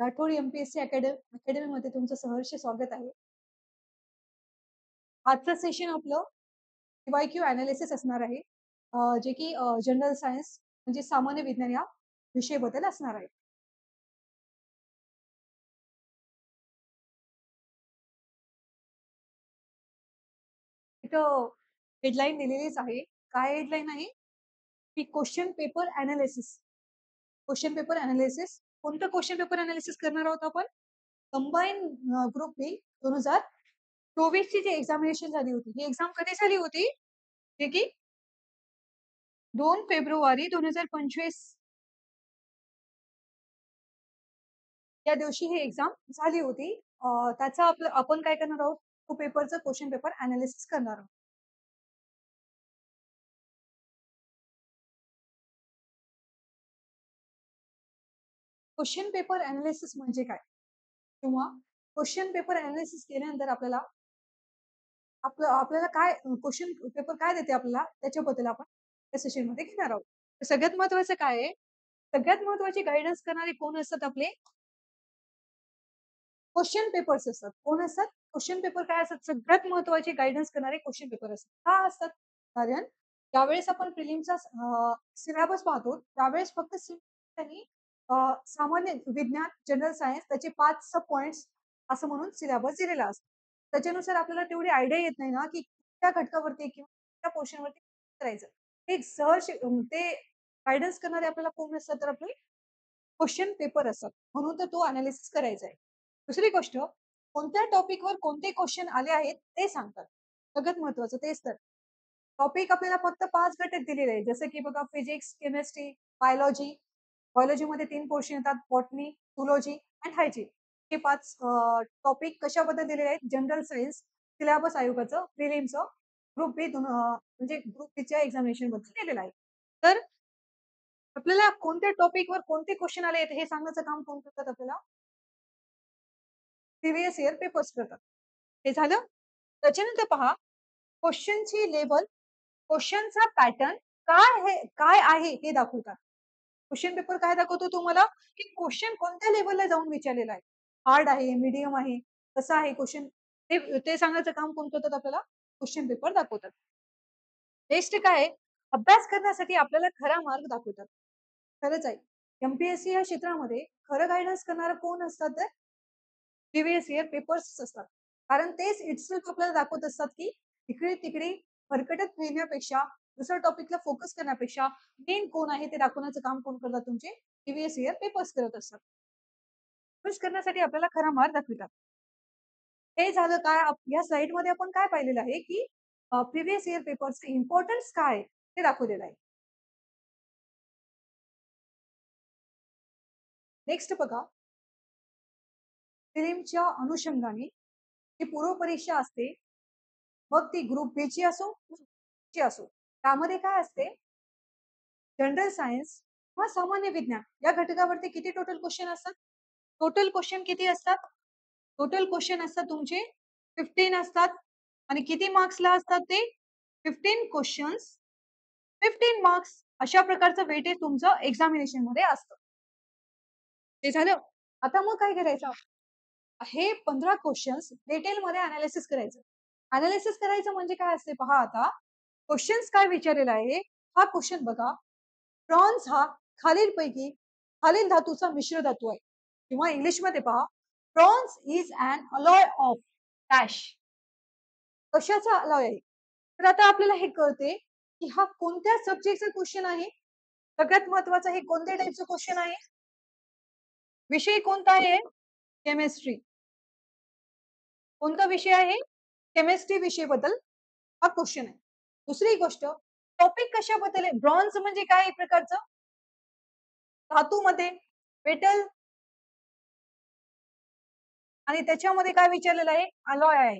Rathod MPSC अकॅडमीमध्ये तुमचं सहर्ष स्वागत आहे. आजचं सेशन आपलं पीवायक्यू अनालिसिस असणार आहे. जे की जनरल सायन्स म्हणजे सामान्य विज्ञान या विषयाबद्दल असणार आहे. इथं हेडलाईन दिलेलीच आहे. काय हेडलाईन आहे? की question paper analysis. Question paper analysis. कोणतं क्वेश्चन पेपर अनालिसिस करणार आहोत आपण? कंबाईन ग्रुप बी 2024 ची जी एक्झामिनेशन झाली होती. ही एक्झाम कधी झाली होती? जे की 2 फेब्रुवारी 2025 या दिवशी ही एक्झाम झाली होती. त्याचा आपण काय करणार आहोत? तो पेपरचं क्वेश्चन पेपर अनालिसिस करणार आहोत. क्वेश्चन पेपर अनालिसिस म्हणजे काय? किंवा क्वेश्चन पेपर अनालिसिस केल्यानंतर आपल्याला काय क्वेश्चन पेपर काय देते आपल्याला त्याच्याबद्दल आपण त्या सेशनमध्ये घेणार आहोत. तर सगळ्यात महत्त्वाचं काय आहे? सगळ्यात महत्त्वाची गाईडन्स करणारे कोण असतात आपले? क्वेश्चन पेपर्स असतात. कोण असतात? क्वेश्चन पेपर काय असतात? सगळ्यात महत्त्वाचे गाईडन्स करणारे क्वेश्चन पेपर असतात. का असतात? कारण ज्यावेळेस आपण प्रिलिमचा सिलेबस पाहतो, त्यावेळेस फक्त त्यांनी सामान्य विज्ञान, जनरल सायन्स त्याचे 5 सब पॉइंट्स असं म्हणून सिलेबस दिलेला असतो. त्याच्यानुसार आपल्याला तेवढी आयडिया येत नाही ना, की त्या घटकावरती किंवा त्या पोर्शनवरती करायचं. ते सहज ते गाईडन्स करणारे आपल्याला कोण असतात? तर आपले क्वेश्चन पेपर असतात. म्हणून तर तो अनालिसिस करायचा आहे. दुसरी गोष्ट, कोणत्या टॉपिकवर कोणते क्वेश्चन आले आहेत ते सांगतात. सगळ्यात महत्त्वाचं तेच तर. टॉपिक आपल्याला फक्त 5 घटक दिलेले आहेत. जसं की बघा फिजिक्स, केमिस्ट्री, बायोलॉजी. बायोलॉजीमध्ये 3 पोर्शन येतात. बॉटनी, झूलॉजी आणि हायजीन. हे 5 टॉपिक कशाबद्दल दिलेले आहेत? जनरल सायन्स सिलेबस आयोगाचं प्रिलिमचं ग्रुप बी म्हणजे ग्रुप बीच्या एक्झामिनेशनबद्दल दिलेलं आहे. तर आपल्याला कोणत्या टॉपिकवर कोणते क्वेश्चन आले आहेत हे सांगण्याचं काम कोण करतात आपल्याला? प्रिव्हियस इयर पेपर्स करतात. हे झालं. त्याच्यानंतर पहा क्वेश्चनची लेव्हल, क्वेश्चनचा पॅटर्न काय आहे हे दाखवतात. क्वेश्चन पेपर काय दाखवतो तुम्हाला? की क्वेश्चन कोणत्या लेव्हलला जाऊन विचारलेला आहे. हार्ड आहे, मीडियम आहे, कसं आहे क्वेश्चन ते ते सांगण्याचं काम कोण करतात आपल्याला? क्वेश्चन पेपर दाखवतात. नेक्स्ट काय आहे? अभ्यास करण्यासाठी आपल्याला खरा मार्ग दाखवतात. खरंच आहे. एम-पी-एस-सी या क्षेत्रामध्ये खरं गाईडन्स करणारं कोण असतात तर प्रिव्हियस इयर पेपर्स असतात. कारण तेच इटसेल्फ आपल्याला दाखवत असतात, की इकडे-तिकडे भरकटत फिरण्यापेक्षा, दुसऱ्या टॉपिकला फोकस करण्यापेक्षा मेन कोण आहे ते दाखवण्याचं काम कोण करतात तुमचे प्रिव्हियस इयर पेपर्स करत असतात. खुश करण्यासाठी आपल्याला खरा मार्ग दाखवितात. हे झालं काय या स्लाइडमध्ये आपण काय पाहिलेलं आहे, की प्रिव्हियस इयर पेपर्सचं इम्पोर्टन्स काय आहे ते दाखवलेलं आहे. नेक्स्ट बघा, प्रिलिमच्या अनुषंगाने जी पूर्व परीक्षा असते, मग ती ग्रुप बी ची असो, ची असो. त्यामध्ये काय असते? जनरल सायन्स किंवा सामान्य विज्ञान या घटकावरती किती टोटल क्वेश्चन असतात? टोटल क्वेश्चन किती असतात? टोटल क्वेश्चन असतात तुमचे 15 असतात आणि किती मार्क्सला असतात ते? 15 क्वेश्चन्स, 15 मार्क्स अशा प्रकारचं वेटेज तुमचं एक्झामिनेशनमध्ये असतं. ते झालं. आता मग काय करायचं? हे 15 क्वेश्चन्स डिटेलमध्ये अनालिसिस करायचं. अनालिसिस करायचं म्हणजे काय असते पहा आता. क्वेश्चन्स काय विचारलेला आहे? हा क्वेश्चन बघा. ब्रॉन्झ हा खालीलपैकी खालील धातूचा मिश्र धातू आहे किंवा इंग्लिशमध्ये पहा bronze is an alloy of dash. कशाचा अलॉय आहे? तर आता आपल्याला हे कळते की हा कोणत्या सब्जेक्टचा क्वेश्चन आहे. सगळ्यात महत्वाचा हे कोणत्या टाईपचं क्वेश्चन आहे? विषय कोणता आहे? केमिस्ट्री. कोणता विषय आहे? केमिस्ट्री विषयाबद्दल हा क्वेश्चन आहे. दुसरी गोष्ट, टॉपिक कशाबद्दल आहे? ब्रॉन्झ म्हणजे काय एक प्रकारचं? धातूमध्ये मेटल आणि त्याच्यामध्ये काय विचारलेलं आहे? अलॉय आहे.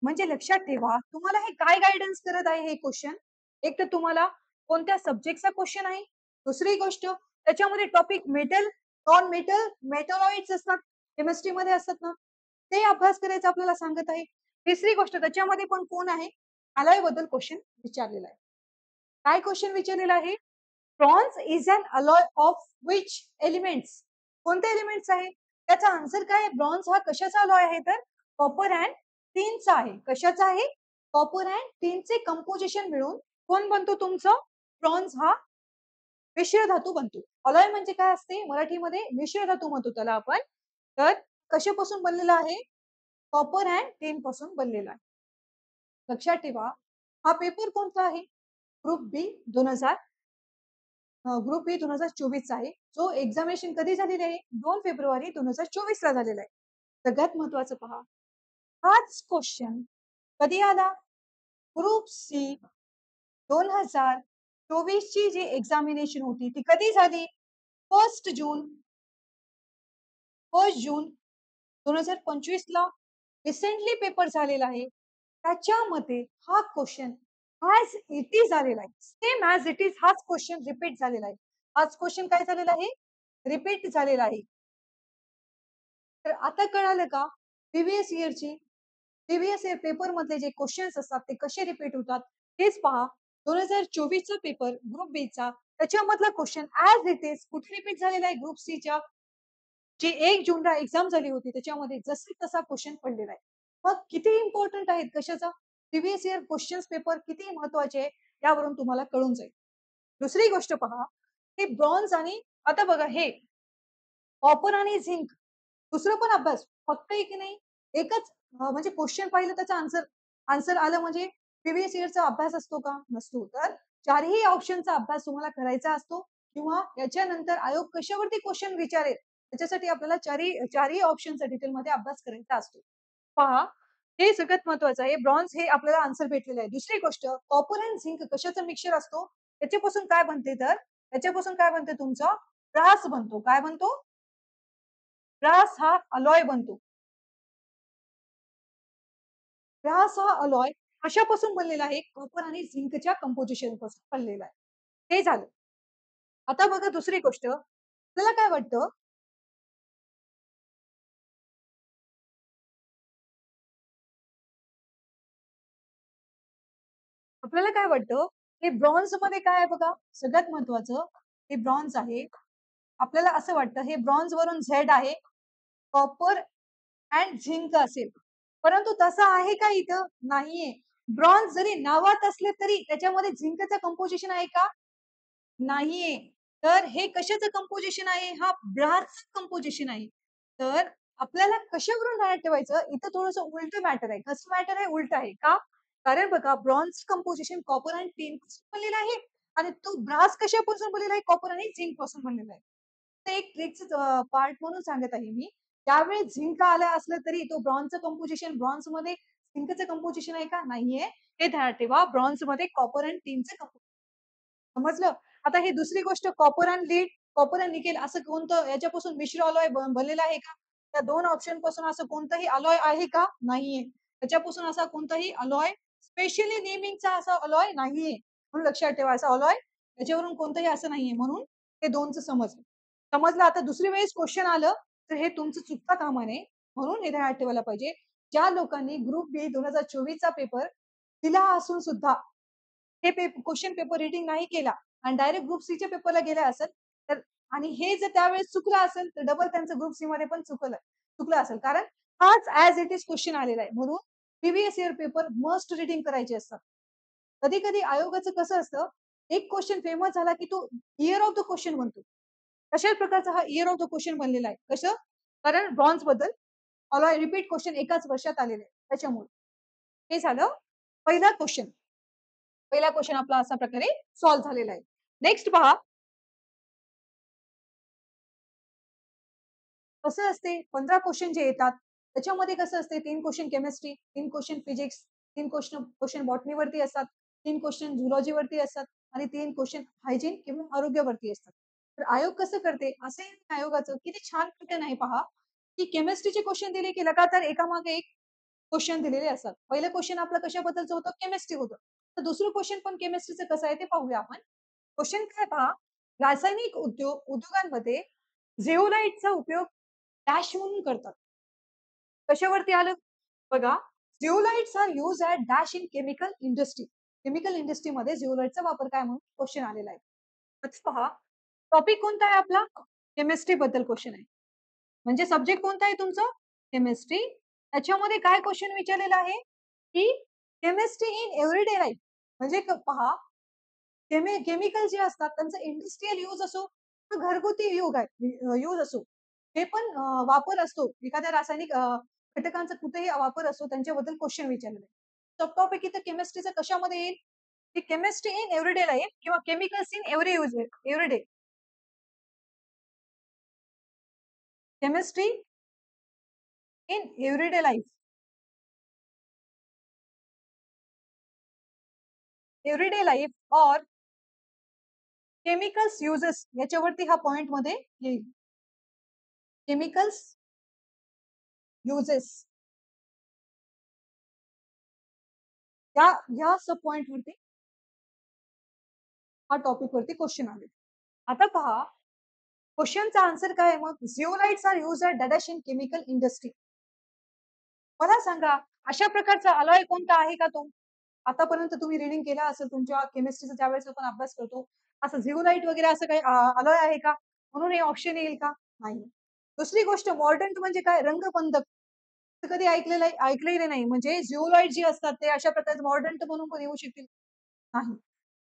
म्हणजे लक्षात ठेवा, तुम्हाला हे काय गाईडन्स करत आहे हे क्वेश्चन? एक तर तुम्हाला कोणत्या सब्जेक्टचा क्वेश्चन आहे. दुसरी गोष्ट त्याच्यामध्ये topic metal, non metal, metalloids असतात, केमिस्ट्रीमध्ये असतात ना, ते अभ्यास करायचा आपल्याला सांगत आहे. तिसरी गोष्ट त्याच्यामध्ये पण कोण आहे? अलॉय बद्दल क्वेश्चन विचारलेला आहे. काय क्वेश्चन विचारलेला आहे? Bronze is an alloy of which elements? कोणते एलिमेंट्स आहे? त्याचा आन्सर काय आहे? ब्रॉन्झ हा कशाचा अलॉय आहे तर कॉपर अँड टिनचा आहे. कशाचा आहे? कॉपर अँड टिनचे कंपोजिशन मिळून कोण बनतो तुमचं? ब्रॉन्झ हा मिश्र धातू बनतो. अलॉय म्हणजे काय असते? मराठीमध्ये मिश्र धातू म्हणतो त्याला आपण. तर कशापासून बनलेला आहे? कॉपर अँड टिन पासून बनलेला आहे. लक्षात ठेवा. हा पेपर कोणता आहे? ग्रुप बी 2000 ग्रुप बी 2024 चा आहे. जो एक्झामिनेशन कधी झालेली आहे? 2 फेब्रुवारी 2024 ला झालेला आहे. सगळ्यात महत्वाचं पहा. हाच क्वेश्चन कधी आला? ग्रुप सी 2024 ची जी एक्झामिनेशन होती ती कधी झाली? 1 जून 1 जून 2025 ला रिसेंटली पेपर झालेला आहे. त्याच्यामध्ये हा क्वेश्चन ॲज इट इज आलेला आहे. सेम ॲज इट इज हाच क्वेश्चन रिपीट झालेला आहे. हाच क्वेश्चन काय झालेला आहे? रिपीट झालेला आहे. तर आता कळालं का? प्रिव्हियस इयरची प्रिव्हियस इयर पेपर मधले जे क्वेश्चन्स असतात ते कसे रिपीट होतात हेच पहा. 2024 चा पेपर ग्रुप बी चा त्याच्यामधला क्वेश्चन ॲज इट इज कुठे रिपीट झालेला आहे? ग्रुप सी च्या जी 1 जूनला एक्झाम झाली होती त्याच्यामध्ये जसे तसा क्वेश्चन पडलेला आहे. मग किती इम्पॉर्टंट आहेत कशाचा? प्रिव्हियस इयर क्वेश्चन्स पेपर किती महत्वाचे आहे यावरून तुम्हाला कळून जाईल. दुसरी गोष्ट पहा, हे ब्रॉन्झ आणि आता बघा हे कॉपर आणि झिंक दुसरं पण अभ्यास फक्त एक नाही एकच म्हणजे क्वेश्चन पाहिलं त्याचा आन्सर आन्सर आलं म्हणजे प्रिव्हियस इयरचा अभ्यास असतो का? नसतो. तर चारही ऑप्शनचा अभ्यास तुम्हाला करायचा असतो किंवा याच्यानंतर आयोग कशावरती क्वेश्चन विचारेल त्याच्यासाठी आपल्याला चारही ऑप्शनचा डिटेलमध्ये अभ्यास करायचा असतो. पहा, हे सगळ्यात महत्वाचं आहे. ब्रॉन्झ हे आपल्याला आन्सर भेटलेलं आहे. दुसरी गोष्ट कॉपर अँड झिंक कशाचं मिक्सचर असतो? त्याच्यापासून काय बनते तर त्याच्यापासून काय बनते तुमचं ब्रास बनतो. काय बनतो? ब्रास हा अलॉय बनतो. ब्रास हा अलॉय कशापासून बनलेला आहे? कॉपर आणि झिंकच्या कंपोजिशन पासून बनलेला आहे. हे झालं. आता बघा दुसरी गोष्ट. आपल्याला काय वाटतं? आपल्याला काय वाटतं? हे ब्रॉन्झमध्ये काय आहे बघा? सगळ्यात महत्वाचं हे ब्रॉन्झ आहे. आपल्याला असं वाटतं हे ब्रॉन्झ वरून झेड आहे. कॉपर अँड झिंक असेल. परंतु तसं आहे का इथं? नाहीये. ब्रॉन्झ जरी नावात असले तरी त्याच्यामध्ये झिंकचं कंपोजिशन आहे का? नाहीये. तर हे कशाचं कंपोजिशन आहे? हा ब्रासचं कंपोजिशन आहे. तर आपल्याला कशावरून ध्यानात ठेवायचं? इथं थोडंसं उलटं मॅटर आहे. कसं मॅटर आहे? उलटं आहे. का? कारण बघा ब्रॉन्झ कंपोजिशन कॉपर आणि टिन पासून बनलेलं आहे आणि तो ब्रास कशापासून बनलेला आहे? कॉपर आणि झिंक पासून बनलेला आहे. तर एक ट्रिकचं पार्ट म्हणून सांगत आहे मी. त्यावेळी झिंक आलं असलं तरी तो ब्रॉन्झचं कंपोजिशन ब्रॉन्झमध्ये झिंकचं कंपोजिशन आहे का? नाहीये. हे ध्यानात ठेवा. ब्रॉन्झमध्ये कॉपर आणि टिनचं समजलं? आता ही दुसरी गोष्ट copper and lead, copper and nickel असं कोणतं याच्यापासून मिश्र अलॉय बनलेला आहे का? त्या 2 ऑप्शन पासून असं कोणतंही अलॉय आहे का? नाहीये. त्याच्यापासून असा कोणताही अलॉय स्पेशली नेमिंगचा असा अलॉय नाहीये. म्हणून लक्षात ठेवा असा अलॉय त्याच्यावरून कोणतंही असं नाहीये. म्हणून हे 2चं समजलं. समजलं आता दुसरी वेळेस क्वेश्चन आलं तर हे तुमचं चुकता कामा नये. म्हणून हे ध्यानात ठेवायला पाहिजे. ज्या लोकांनी ग्रुप बी 2024 चा पेपर दिला असून सुद्धा हे क्वेश्चन पेपर रीडिंग नाही केला आणि डायरेक्ट ग्रुप सी च्या पेपरला गेले असेल तर आणि हे जर त्यावेळेस चुकलं असेल तर डबल त्यांचं ग्रुप सी मध्ये पण चुकलं असेल कारण हाच ऍज इट इज क्वेश्चन आलेला आहे म्हणून previous year paper must reading करायचे असतात. कधी कधी आयोगाचं कसं असतं एक क्वेश्चन फेमस झाला की तो इयर ऑफ द क्वेश्चन बनतो. तशाच प्रकारचा हा इयर ऑफ द क्वेश्चन बनलेला आहे. कसं? कारण ब्रॉन्झ बद्दल अलॉय रिपीट क्वेश्चन एकाच वर्षात आलेले आहे त्याच्यामुळे. हे झालं पहिला क्वेश्चन. पहिला क्वेश्चन आपला अशा प्रकारे सॉल्व्ह झालेला आहे. नेक्स्ट पहा कसं असते 15 क्वेश्चन जे येतात त्याच्यामध्ये कसं असते 3 question chemistry, 3 question physics, 3 question question बॉटनीवरती असतात, 3 क्वेश्चन झुलॉजीवरती असतात आणि 3 क्वेश्चन हायजीन किंवा आरोग्यावरती असतात. तर आयोग कसं करते असे आयोगाचं किती छान पॅटर्न आहे पहा की केमिस्ट्रीचे क्वेश्चन दिले की लगातार एकामागे एक क्वेश्चन दिलेले असतात. पहिलं क्वेश्चन आपलं कशाबद्दलचं होतं? केमिस्ट्री होतं. तर दुसरं क्वेश्चन पण केमिस्ट्रीचं कसं आहे ते पाहूया आपण. क्वेश्चन काय पहा, रासायनिक उद्योगांमध्ये झेओलाइटचा उपयोग डॅश म्हणून करतात. कशावरती आलं? बघा, zeolites are used at dash in chemical industry. Chemical इंडस्ट्रीमध्ये झिओलाइटचा वापर काय म्हणून क्वेश्चन आलेला आहे. आता पहा, टॉपिक कोणता आहे आपला? केमिस्ट्री बद्दल क्वेश्चन आहे. म्हणजे सब्जेक्ट कोणता आहे तुमचं? केमिस्ट्री. त्याच्यामध्ये काय क्वेश्चन विचारलेला आहे की केमिस्ट्री इन एव्हरीडे लाईफ, म्हणजे पहा, केमिकल जे असतात त्यांचा इंडस्ट्रियल यूज असो किंवा घरगुती यूज असो, हे पण वापर असतो एखाद्या रासायनिक घटकांचा कुठेही वापर असतो, त्यांच्याबद्दल क्वेश्चन विचारलेला आहे. सब टॉपिक इथं केमिस्ट्रीचा कशामध्ये येईल की केमिस्ट्री इन एव्हरीडे लाईफ किंवा chemicals in everyday. Chemistry in everyday life, everyday life और केमिकल्स युजेस, याच्यावरती हा पॉइंट मध्ये येईल. केमिकल्स युजेस या सब पॉइंट वरती हा टॉपिक वरती क्वेश्चन आले. आता पहा, क्वेश्चनचा आन्सर काय आहे मग? Zeolites are use at dash in chemical industry. मला सांगा, अशा प्रकारचा अलॉय कोणता आहे का तो? आतापर्यंत तुम्ही रिडिंग केला असेल तुमच्या केमिस्ट्रीचा, ज्यावेळेस आपण अभ्यास करतो, असं झिओलाइट वगैरे असं काही अलॉय आहे का? म्हणून हे ऑप्शन येईल का? नाही. दुसरी गोष्ट, मॉर्डंट म्हणजे काय? रंगबंधक. कधी ऐकलेले नाही. म्हणजे झिओलाइट जे असतात ते अशा प्रकारचे मॉर्डंट म्हणून पण येऊ शकतील. नाही.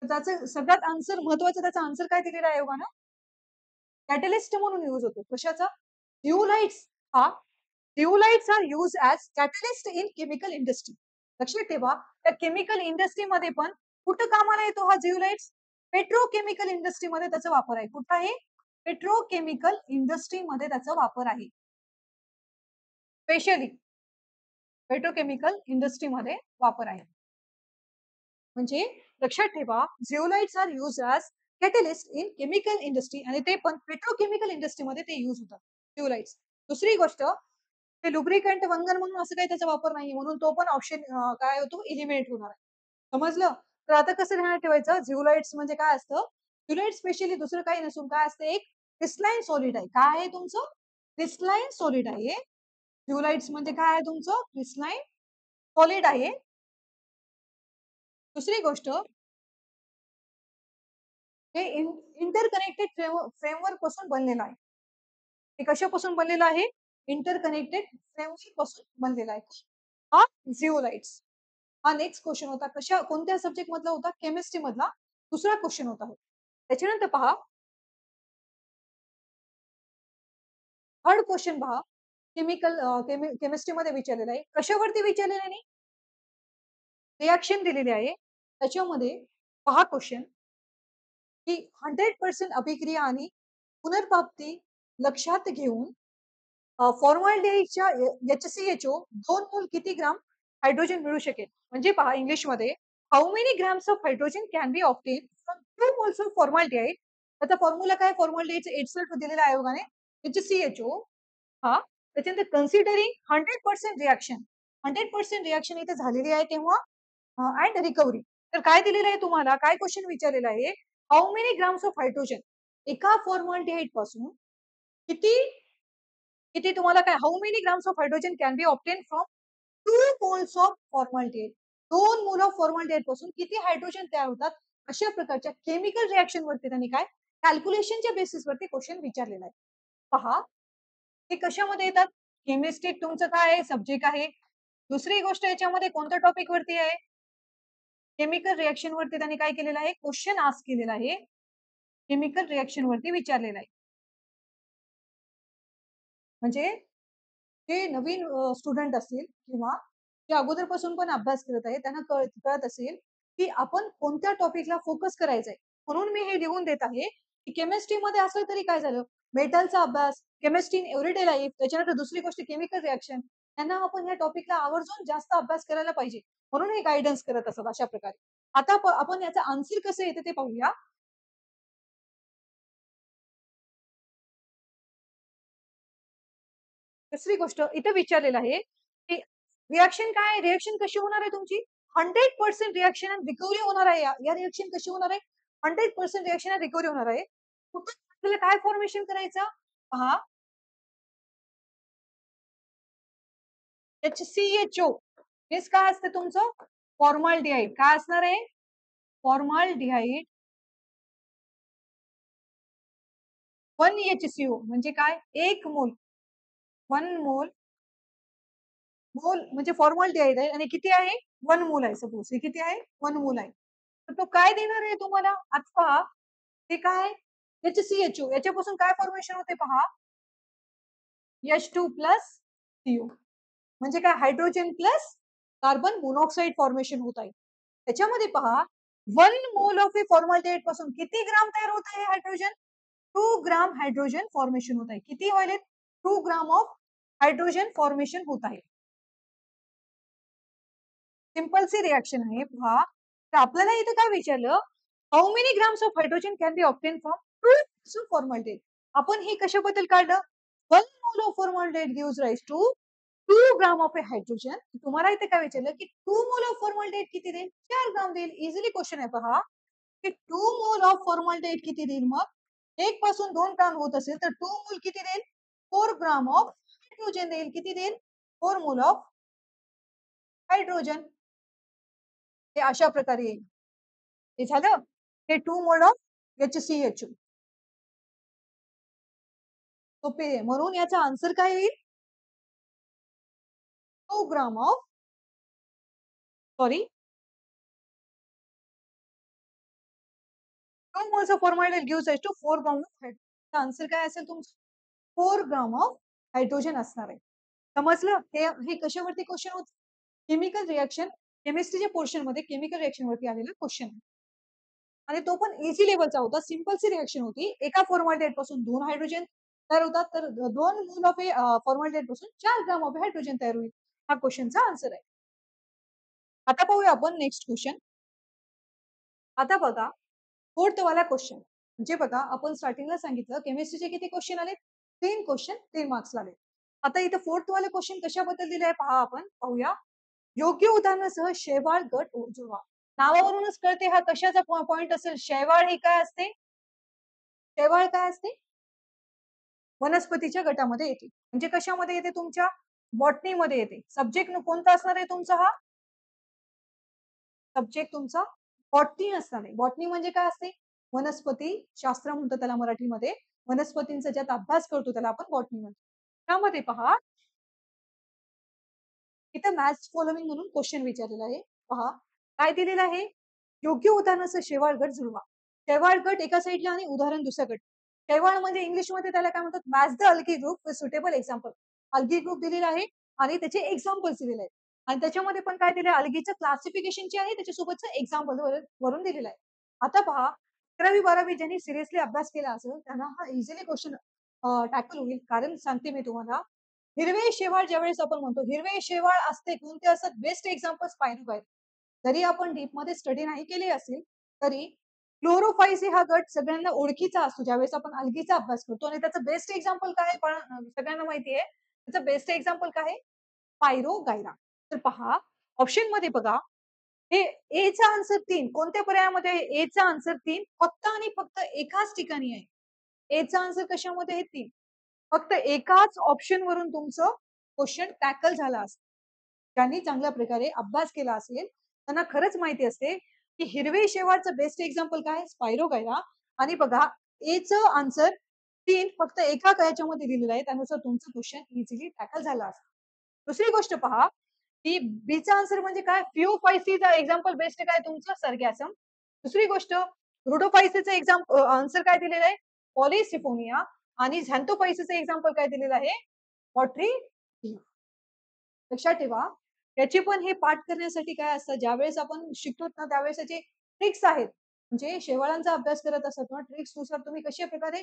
तर त्याचं सगळ्यात आन्सर, महत्वाचं त्याचा आन्सर काय दिलेला आहे बघा ना? कॅटलिस्ट म्हणून यूज होतो. कशाचा? जिओलाइट्स. हा, zeolites are use as catalyst in chemical industry. लक्षात ठेवा, त्या केमिकल इंडस्ट्रीमध्ये पण कुठं कामाला येतो हा जिओलाइट्स? पेट्रोकेमिकल इंडस्ट्रीमध्ये त्याचा वापर आहे. कुठं आहे? पेट्रोकेमिकल इंडस्ट्रीमध्ये त्याचा वापर आहे. स्पेशली पेट्रोकेमिकल इंडस्ट्रीमध्ये वापर आहे. म्हणजे लक्षात ठेवा, zeolites are use as catalyst in chemical industry, आणि ते पण पेट्रोकेमिकल इंडस्ट्रीमध्ये ते यूज होतात जिओलाइट्स. दुसरी गोष्ट, ते लुब्रिकंट वंगण म्हणून असं काही त्याचा वापर नाही, म्हणून तो पण ऑप्शन काय होतो? इलिमिनेट होणार आहे. समजलं? तर आता कसं ध्यानात ठेवायचं? जिओलाइट्स म्हणजे काय असतं? जिओलाइट स्पेशली दुसरं काही नसून काय असतं? एक क्रिस्टलाइन सॉलिड आहे. काय आहे तुमचं? क्रिस्टलाइन सॉलिड आहे. जिओलाइट्स म्हणजे काय आहे तुमचं? क्रिस्टलाइन सॉलिड आहे. दुसरी गोष्ट, हे इंटरकनेक्टेड फ्रेमवर्क पासून बनलेलं आहे. हे कशापासून बनलेलं आहे? इंटरकनेक्टेड फ्रेमवर्क पासून बनलेला आहे हा झिओलाइट्स. हा नेक्स्ट क्वेश्चन होता. कोणत्या सब्जेक्ट मधला होता? केमिस्ट्री मधला दुसरा क्वेश्चन होता. त्याच्यानंतर पहा, थर्ड क्वेश्चन पहा, केमिकल केमिस्ट्री मध्ये विचारलेला आहे. कशावरती विचारलेला आहे? रिॲक्शन दिलेली आहे. त्याच्यामध्ये पहा क्वेश्चन की 100% अभिक्रिया आणि पुनर्प्राप्ती लक्षात घेऊन फॉर्मल्डिहाइडच्या HCHO 2 मोल किती ग्राम हायड्रोजन मिळू शकेल? म्हणजे पहा इंग्लिशमध्ये, how many grams of hydrogen can be obtain from 2 moles of formaldehyde. त्याचा फॉर्म्युला काय? फॉर्मल्डिहाइडचं एचसल्फ दिलेला आहे आयोगाने, HCHO. हा, त्याच्यानंतर कन्सिडरिंग 100% रिॲक्शन, 100% रिॲक्शन इथे झालेली आहे तेव्हा, अँड रिकव्हरी. तर काय दिलेलं आहे तुम्हाला? काय क्वेश्चन विचारलेला आहे? How many grams of hydrogen, एका फॉर्मल्डिहाइड पासून किती किती तुम्हाला काय? How many grams of hydrogen can be obtain from 2 moles of formaldehyde. 2 मोल ऑफ फॉर्मल्डिहाइड पासून किती हायड्रोजन तयार होतात? अशा प्रकारच्या केमिकल रिॲक्शन वरती त्यांनी काय कॅल्क्युलेशनच्या बेसिस वरती क्वेश्चन विचारलेला आहे. पहा, हे कशामध्ये येतात? केमिस्ट्री तुमचं काय आहे? सब्जेक्ट आहे. दुसरी गोष्ट, याच्यामध्ये कोणत्या टॉपिक वरती आहे? केमिकल रिॲक्शन वरती त्यांनी काय केलेलं आहे? क्वेश्चन आस्क केलेला आहे. केमिकल रिॲक्शन वरती विचारलेला आहे. म्हणजे जे नवीन स्टुडंट असतील किंवा जे अगोदरपासून पण अभ्यास करत आहे, त्यांना कळत असेल की आपण कोणत्या टॉपिकला फोकस करायचंय. म्हणून मी हे लिहून देत आहे की केमिस्ट्रीमध्ये असलं तरी काय झालं, मेटलचा अभ्यास, केमिस्ट्री इन एव्हरीडे लाईफ, त्याच्यानंतर दुसरी गोष्ट केमिकल रिॲक्शन, त्यांना आपण या टॉपिकला आवर्जून जास्त अभ्यास करायला पाहिजे. म्हणून हे गायडन्स करत असतात अशा प्रकारे. आता आपण याचं आन्सर कसं येतं ते पाहूया. दुसरी गोष्ट इथे विचारलेलं आहे की रिएक्शन काय आहे? रिएक्शन कशी होणार आहे तुमची? 100% रिएक्शन आणि रिकव्हरी होणार आहे. या रिएक्शन कशी होणार आहे? 100% रिएक्शन आणि रिकव्हरी होणार आहे. कुठं आपल्याला काय फॉर्मेशन करायचं? पहा, HCHO हेच काय असतं तुमचं? फॉर्मल्डिहाइड. काय असणार आहे? फॉर्मल्डिहाइड 1 HCO म्हणजे काय? 1 मोल. 1 मोल, मोल म्हणजे फॉर्मल्डिहाइड आहे आणि किती आहे? 1 मोल आहे सपोज. हे किती आहे? 1 मोल आहे. तर तो काय देणार आहे तुम्हाला? आता पहा, ते काय? HCHO याच्यापासून काय फॉर्मेशन होते पहा. H2 प्लस CO म्हणजे काय? Hydrogen plus carbon monoxide formation होत आहे. त्याच्यामध्ये पहा 1 मोल ऑफ ए फॉर्मल्डिहाइड पासून किती ग्राम तयार होत आहे हायड्रोजन? 2 ग्राम हायड्रोजन फॉर्मेशन होत आहे. किती व्हायलेत? 2 ग्राम ऑफ हायड्रोजन फॉर्मेशन होत आहे. सिंपल सी रिएक्शन आहे पहा. तर आपल्याला इथे काय विचारलं? How many grams of hydrogen can be obtain from 2 formaldehyde. आपण हे कशाबद्दल काढलं? 1 mole of formaldehyde gives rise to 2 gram of a hydrogen. तुम्हाला इथे काय विचारलं की 2 मोल ऑफ फॉर्मल्डिहाइड किती देईल? 4 ग्राम देईल. इझिली क्वेश्चन आहे पहा की 2 मोल ऑफ फॉर्मल्डिहाइड किती देईल मग? 1 पासून 2 ग्राम होत असेल तर 2 मोल किती देईल? 4 ग्राम ऑफ हायड्रोजन देईल. किती देईल? 4 मोल ऑफ हायड्रोजन. हे अशा प्रकारे येईल. हे झालं. हे 2 मोल ऑफ HCHO. सोपे आहे. म्हणून याचा आन्सर काय येईल? 2 gram of sorry 2 moles of formaldehyde gives rise to 4 gram of hydrogen. Answer काय असेल तुमचं? 4 ग्राम ऑफ हायड्रोजन असणार आहे. समजलं? हे कशावरती क्वेश्चन होत? केमिकल रिएक्शन, केमिस्ट्रीच्या पोर्शन मध्ये केमिकल रिएक्शन वरती आलेला क्वेश्चन आहे. आणि तो पण इझी लेवलचा होता. सिंपल सी रिएक्शन होती. एका फॉर्मल्डिहाइड पासून 2 हायड्रोजन तयार होतात, तर 2 मोल ऑफ फॉर्मल्डिहाइड पासून 4 ग्राम ऑफ हायड्रोजन तयार होईल. हा क्वेश्चनचा आन्सर आहे. आता पाहूया आपण नेक्स्ट क्वेश्चन. आता बघा, फोर्थ वाला क्वेश्चन. म्हणजे बघा, आपण स्टार्टिंगला सांगितलं केमिस्ट्रीचे किती क्वेश्चन आले? 3 क्वेश्चन 3 मार्क्स आले. आता इथे फोर्थ वाले क्वेश्चन कशाबद्दल दिले आहे पहा, आपण पाहूया. योग्य उदाहरणासह शेवाळ गट जुळवा. नावावरूनच कळते हा कशाचा पॉइंट असेल. शेवाळ ही काय असते? शेवाळ काय असते? वनस्पतीच्या गटामध्ये येते. म्हणजे कशामध्ये येते? तुमच्या बॉटनी मध्ये येते. सब्जेक्ट कोणता असणार आहे तुमचा? हा सब्जेक्ट तुमचा बॉटनी असणार आहे. बॉटनी म्हणजे काय असते? वनस्पती शास्त्र म्हणतो त्याला मराठीमध्ये. वनस्पतींचा ज्यात अभ्यास करतो त्याला आपण बॉटनी म्हणतो. त्यामध्ये पहा, इथं मॅथ्स फॉलोविंग म्हणून क्वेश्चन विचारलेला आहे. पहा काय दिलेलं आहे. योग्य उदाहरणासह शेवाळ गट जुळवा. शेवाळ गट एका साईडला आणि उदाहरण दुसऱ्याकडे. शेवाळ म्हणजे इंग्लिशमध्ये त्याला काय म्हणतात? Match the algae group with suitable example. Algae group दिलेला आहे आणि त्याचे एक्झाम्पल्स दिलेले आहेत. आणि त्याच्यामध्ये पण काय दिले? अल्गीचं क्लासिफिकेशनचे आणि त्याच्यासोबतचं एक्झाम्पल वरून दिलेलं आहे. आता पहा, 11वी-12वी ज्यांनी सिरियसली अभ्यास केला असेल त्यांना हा इझिली क्वेश्चन टॅकल होईल. कारण सांगते मी तुम्हाला, हिरवे शेवाळ ज्यावेळेस आपण म्हणतो, हिरवे शेवाळ असते कोणते असतात? बेस्ट एक्झाम्पल्स पाहिजे पाहिजे. जरी आपण डीप मध्ये स्टडी नाही केली असेल तरी क्लोरोफायसी हा गट सगळ्यांना ओळखीचा असतो ज्यावेळेस आपण अल्गीचा अभ्यास करतो. आणि त्याचं बेस्ट एक्झाम्पल काय आहे? पण सगळ्यांना माहिती आहे. त्याचं बेस्ट एक्झाम्पल काय आहे? पायरोगायरा. तर पहा, ऑप्शन मध्ये बघा, हे एचा आन्सर 3. कोणत्या पर्यायामध्ये आहे? एचा आन्सर 3 फक्त आणि फक्त एकाच ठिकाणी आहे. एचा आन्सर कशामध्ये आहे? 3. फक्त एकाच ऑप्शन वरून तुमचं क्वेश्चन टॅकल झाला असेल. ज्यांनी चांगल्या प्रकारे अभ्यास केला असेल त्यांना खरंच माहिती असते की हिरवे शेवाळचं बेस्ट एक्झाम्पल काय? स्पायरोगायरा. आणि बघा, एचं आन्सर 3 फक्त एका याच्यामध्ये दिलेलं आहे. त्यानुसार तुमचं क्वेश्चन इझिली टॅकल झाला असेल. दुसरी गोष्ट पहा, की बीचा आन्सर म्हणजे काय? फिओफायसीचा एक्झाम्पल बेस्ट काय तुमचं? सर्गॅसम. दुसरी गोष्ट, रुडोफायसीचं आन्सर काय दिलेलं आहे? पॉलिसिफोनिया. आणि झॅन्थोफायसीचं एक्झाम्पल काय दिलेलं आहे? पॉट्री. लक्षात ठेवा, याचे पण हे पाठ करण्यासाठी काय असतं, ज्यावेळेस आपण शिकतो ना त्यावेळेस याचे ट्रिक्स आहेत. म्हणजे शेवाळांचा अभ्यास करत असतात किंवा ट्रिक्स नुसार तुम्ही कशा प्रकारे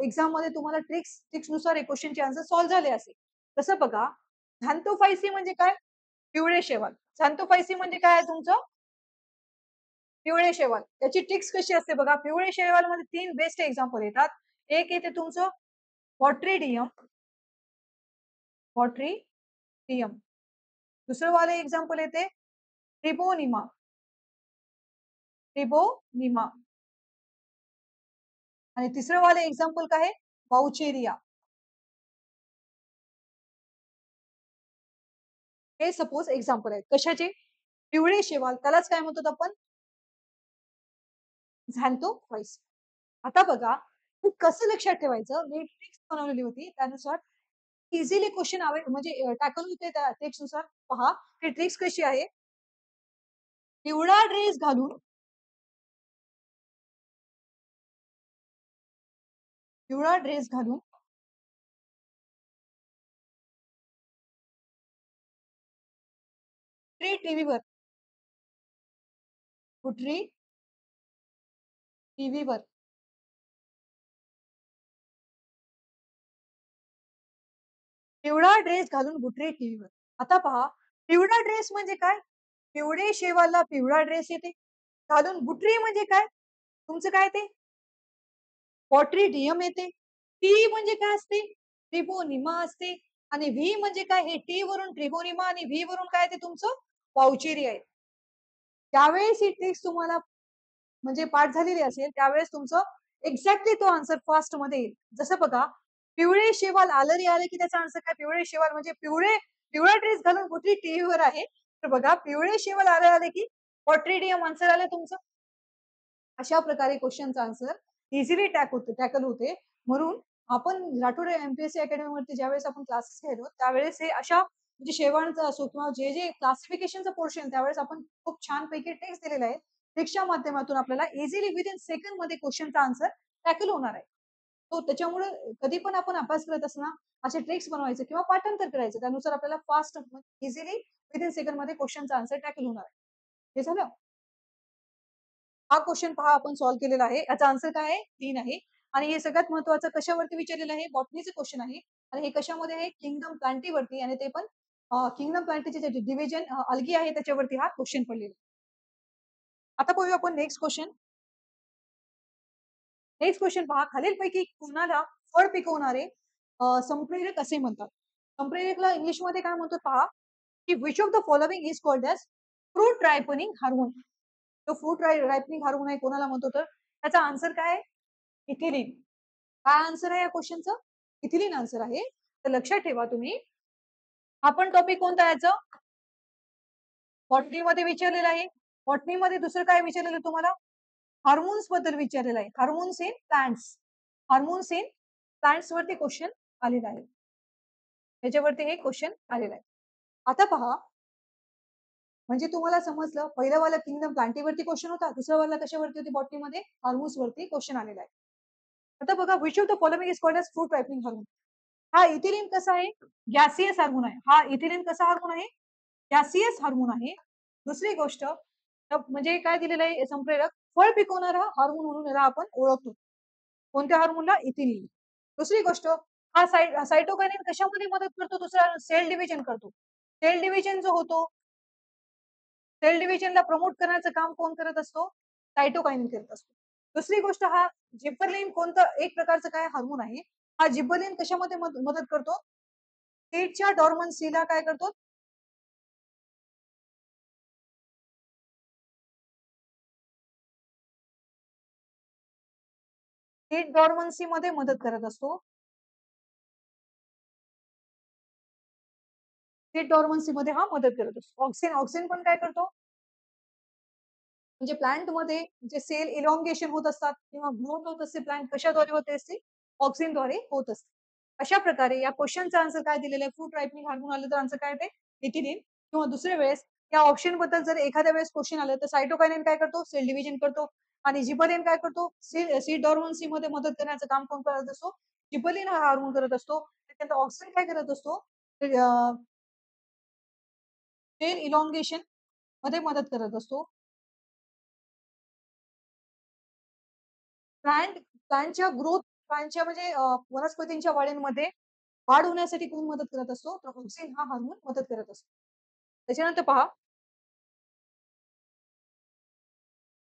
एक्झाम मध्ये तुम्हाला ट्रिक्स नुसार क्वेश्चनचे आन्सर सॉल्व्ह झाले असेल. तसं बघा, झॅन्थोफायसी म्हणजे काय? पिवळे शेवाळ. झॅन्थोफायसी म्हणजे काय आहे तुमचं? पिवळे शेवाळ. याची ट्रिक्स कशी असते बघा. पिवळे शेवाळ मध्ये 3 बेस्ट एक्झाम्पल येतात. एक येते तुमचं पॉट्रेडियम. पॉट्रेडियम. दुसरं वाले एक्झाम्पल येते ट्रिबोनिमा. ट्रिबोनिमा. आणि तिसरं वाले एक्झाम्पल काय आहे? बाउचेरिया. हे सपोज एक्झाम्पल आहेत. कशाचे? पिवळे शेवाळ. त्यालाच काय म्हणतो आपण? झॅन्थोफायसी. आता बघा, हे कसं लक्षात ठेवायचं? मी ट्रिक्स बनवलेली होती त्यानुसार इझिली क्वेश्चन म्हणजे टॅकल होते त्या ट्रिक्सनुसार. पहा, ती ट्रिक्स कशी आहे? पिवळा ड्रेस घालून पिवळा ड्रेस घालून टीव्हीवर कुठली टीव्हीवर पिवळा ड्रेस घालून गुटरे टीव्हीवर. आता पहा, पिवळा ड्रेस म्हणजे काय? पिवळे शेवाला पिवळा ड्रेस येते. घालून गुटरी म्हणजे काय? तुमचं काय ते पॉटरी डियम येते. टी म्हणजे काय असते? ट्रिबोनिमा असते. आणि व्ही म्हणजे काय? हे टी वरून ट्रिबोनिमा आणि व्ही वरून काय ते तुमचं पाउचेरी आहे. त्यावेळेस ही ट्रिक्स तुम्हाला म्हणजे पाठ झालेली असेल त्यावेळेस तुमचं एक्झॅक्टली तो आन्सर फास्ट मध्ये येईल. जसं बघा, पिवळे शेवाल आलं आलं की त्याचा आन्सर काय? पिवळे शेवाल म्हणजे पिवळा ड्रेस घालून कुठली टीव्हीवर आहे. तर बघा, पिवळे शेवाल आले की पॉट्रेडियम आन्सर आलं तुमचं. अशा प्रकारे क्वेश्चनचा आन्सर इझिली टॅकल होते. म्हणून आपण राठोड एमपीएससी अकॅडमीवरती ज्यावेळेस आपण क्लासेस घेतो त्यावेळेस हे अशा म्हणजे शेवणचा असो किंवा जे जे क्लासिफिकेशनचं पोर्शन त्यावेळेस आपण खूप छानपैकी टेक्स्ट दिलेला आहे. टेक्स्टच्या माध्यमातून आपल्याला इझिली विदिन सेकंड मध्ये क्वेश्चनचा आन्सर टॅकल होणार आहे. तो त्याच्यामुळे कधी पण आपण अभ्यास करत असताना असे ट्रिक्स बनवायचे किंवा पाठांतर करायचं. त्यानुसार आपल्याला फास्ट इझिली विदिन सेकंड मध्ये क्वेश्चनचा आन्सर टॅकल होणार आहे. हे झालं. हा क्वेश्चन पहा आपण सॉल्व्ह केलेला आहे. याचा आन्सर काय आहे? 3 आहे. आणि हे सगळ्यात महत्त्वाचं कशावरती विचारलेलं आहे? बॉटनीचं क्वेश्चन आहे. आणि हे कशामध्ये आहे? किंगडम प्लांटीवरती आणि ते पण किंगडम प्लांटीचे जे डिव्हिजन अल्गी आहे त्याच्यावरती हा क्वेश्चन पडलेला. आता पाहूया आपण नेक्स्ट क्वेश्चन. नेक्स्ट क्वेश्चन पहा, खालीलपैकी कोणाला फळ पिकवणारे संप्रेरक असे म्हणतात? संप्रेरकला इंग्लिशमध्ये काय म्हणतो पहा, की which of the following is called as fruit ripening hormone. तो फ्रूट रायपनिंग हार्मोन आहे कोणाला म्हणतो? तर त्याचा आन्सर काय आहे? इथिलीन. काय आन्सर आहे या क्वेश्चनचं? इथिलीन आन्सर आहे. तर लक्षात ठेवा तुम्ही. आपण टॉपिक कोणता याचं? बॉटनीमध्ये विचारलेला आहे. बॉटनीमध्ये दुसरं काय विचारलेलं तुम्हाला? हार्मोन्स बद्दल विचारलेलं आहे. Hormones in plants. Hormones in plants वरती क्वेश्चन आलेला आहे. त्याच्यावरती हे क्वेश्चन आलेलं आहे. आता पहा, म्हणजे तुम्हाला समजलं, पहिलं वाला किंगडम प्लांटीवरती क्वेश्चन होता, दुसरा वाला कशावरती होती? बॉटनीमध्ये हार्मोन्स वरती क्वेश्चन आलेला आहे. आता बघा, which of the following is called as fruit ripening hormone. हा इथिलीन कसा आहे? गॅसियस हार्मोन आहे. हा इथिलीन कसा हार्मोन आहे? गॅसियस हार्मोन आहे. दुसरी गोष्ट म्हणजे काय दिलेलं आहे संप्रेरक? फळ पिकवणारा हार्मोन म्हणून याला आपण ओळखतो. कोणत्या हार्मोनला? इथिलीन. दुसरी गोष्ट, हा सायटोकायनिन कशामध्ये मदत करतो? दुसरा सेल डिव्हिजन करतो. सेल डिव्हिजन जो होतो, सेल डिव्हिजनला प्रमोट करण्याचं काम कोण करत असतो? सायटोकायनिन करत असतो. दुसरी गोष्ट, हा जिबरलिन कोणतं एक प्रकारचं काय हार्मोन आहे? हा जिबरलिन कशामध्ये मदत करतो? सीडच्या डॉर्मन्सीला काय करतो? सीड डॉर्मन्सी मध्ये मदत करत असतो. सीड डॉर्मन्सी मध्ये हा मदत करत असतो. ऑक्सिन पण काय करतो? म्हणजे प्लांटमध्ये जे सेल इलॉंगेशन होत असतात किंवा ग्रोथ होत असते प्लांट कशाद्वारे होते असते? ऑक्सिनद्वारे होत असते. अशा प्रकारे या क्वेश्चनचा आन्सर काय दिलेला आहे? फ्रूट रायपनिंग हार्मोन आलं तर आन्सर काय ते इथिलीन. किंवा दुसऱ्या वेळेस या ऑप्शन बद्दल जर एखाद्या वेळेस क्वेश्चन आलं तर सायटोकायनिन काय करतो? सेल डिव्हिजन करतो. आणि जिबरलिन काय करतो? सीड डॉर्मन्सी मध्ये मदत करण्याचं काम कोण करत असतो? जिबरलिन हा हार्मोन करत असतो. त्यानंतर ऑक्सिन काय करत असतो? सेल इलॉंगेशन मध्ये मदत करत असतो. प्लांटच्या ग्रोथ, प्लांटच्या म्हणजे वनस्पतींच्या वाढीमध्ये वाढ होण्यासाठी कोण मदत करत असतो? तर ऑक्सिन हा हार्मोन मदत करत असतो. त्याच्यानंतर पहा,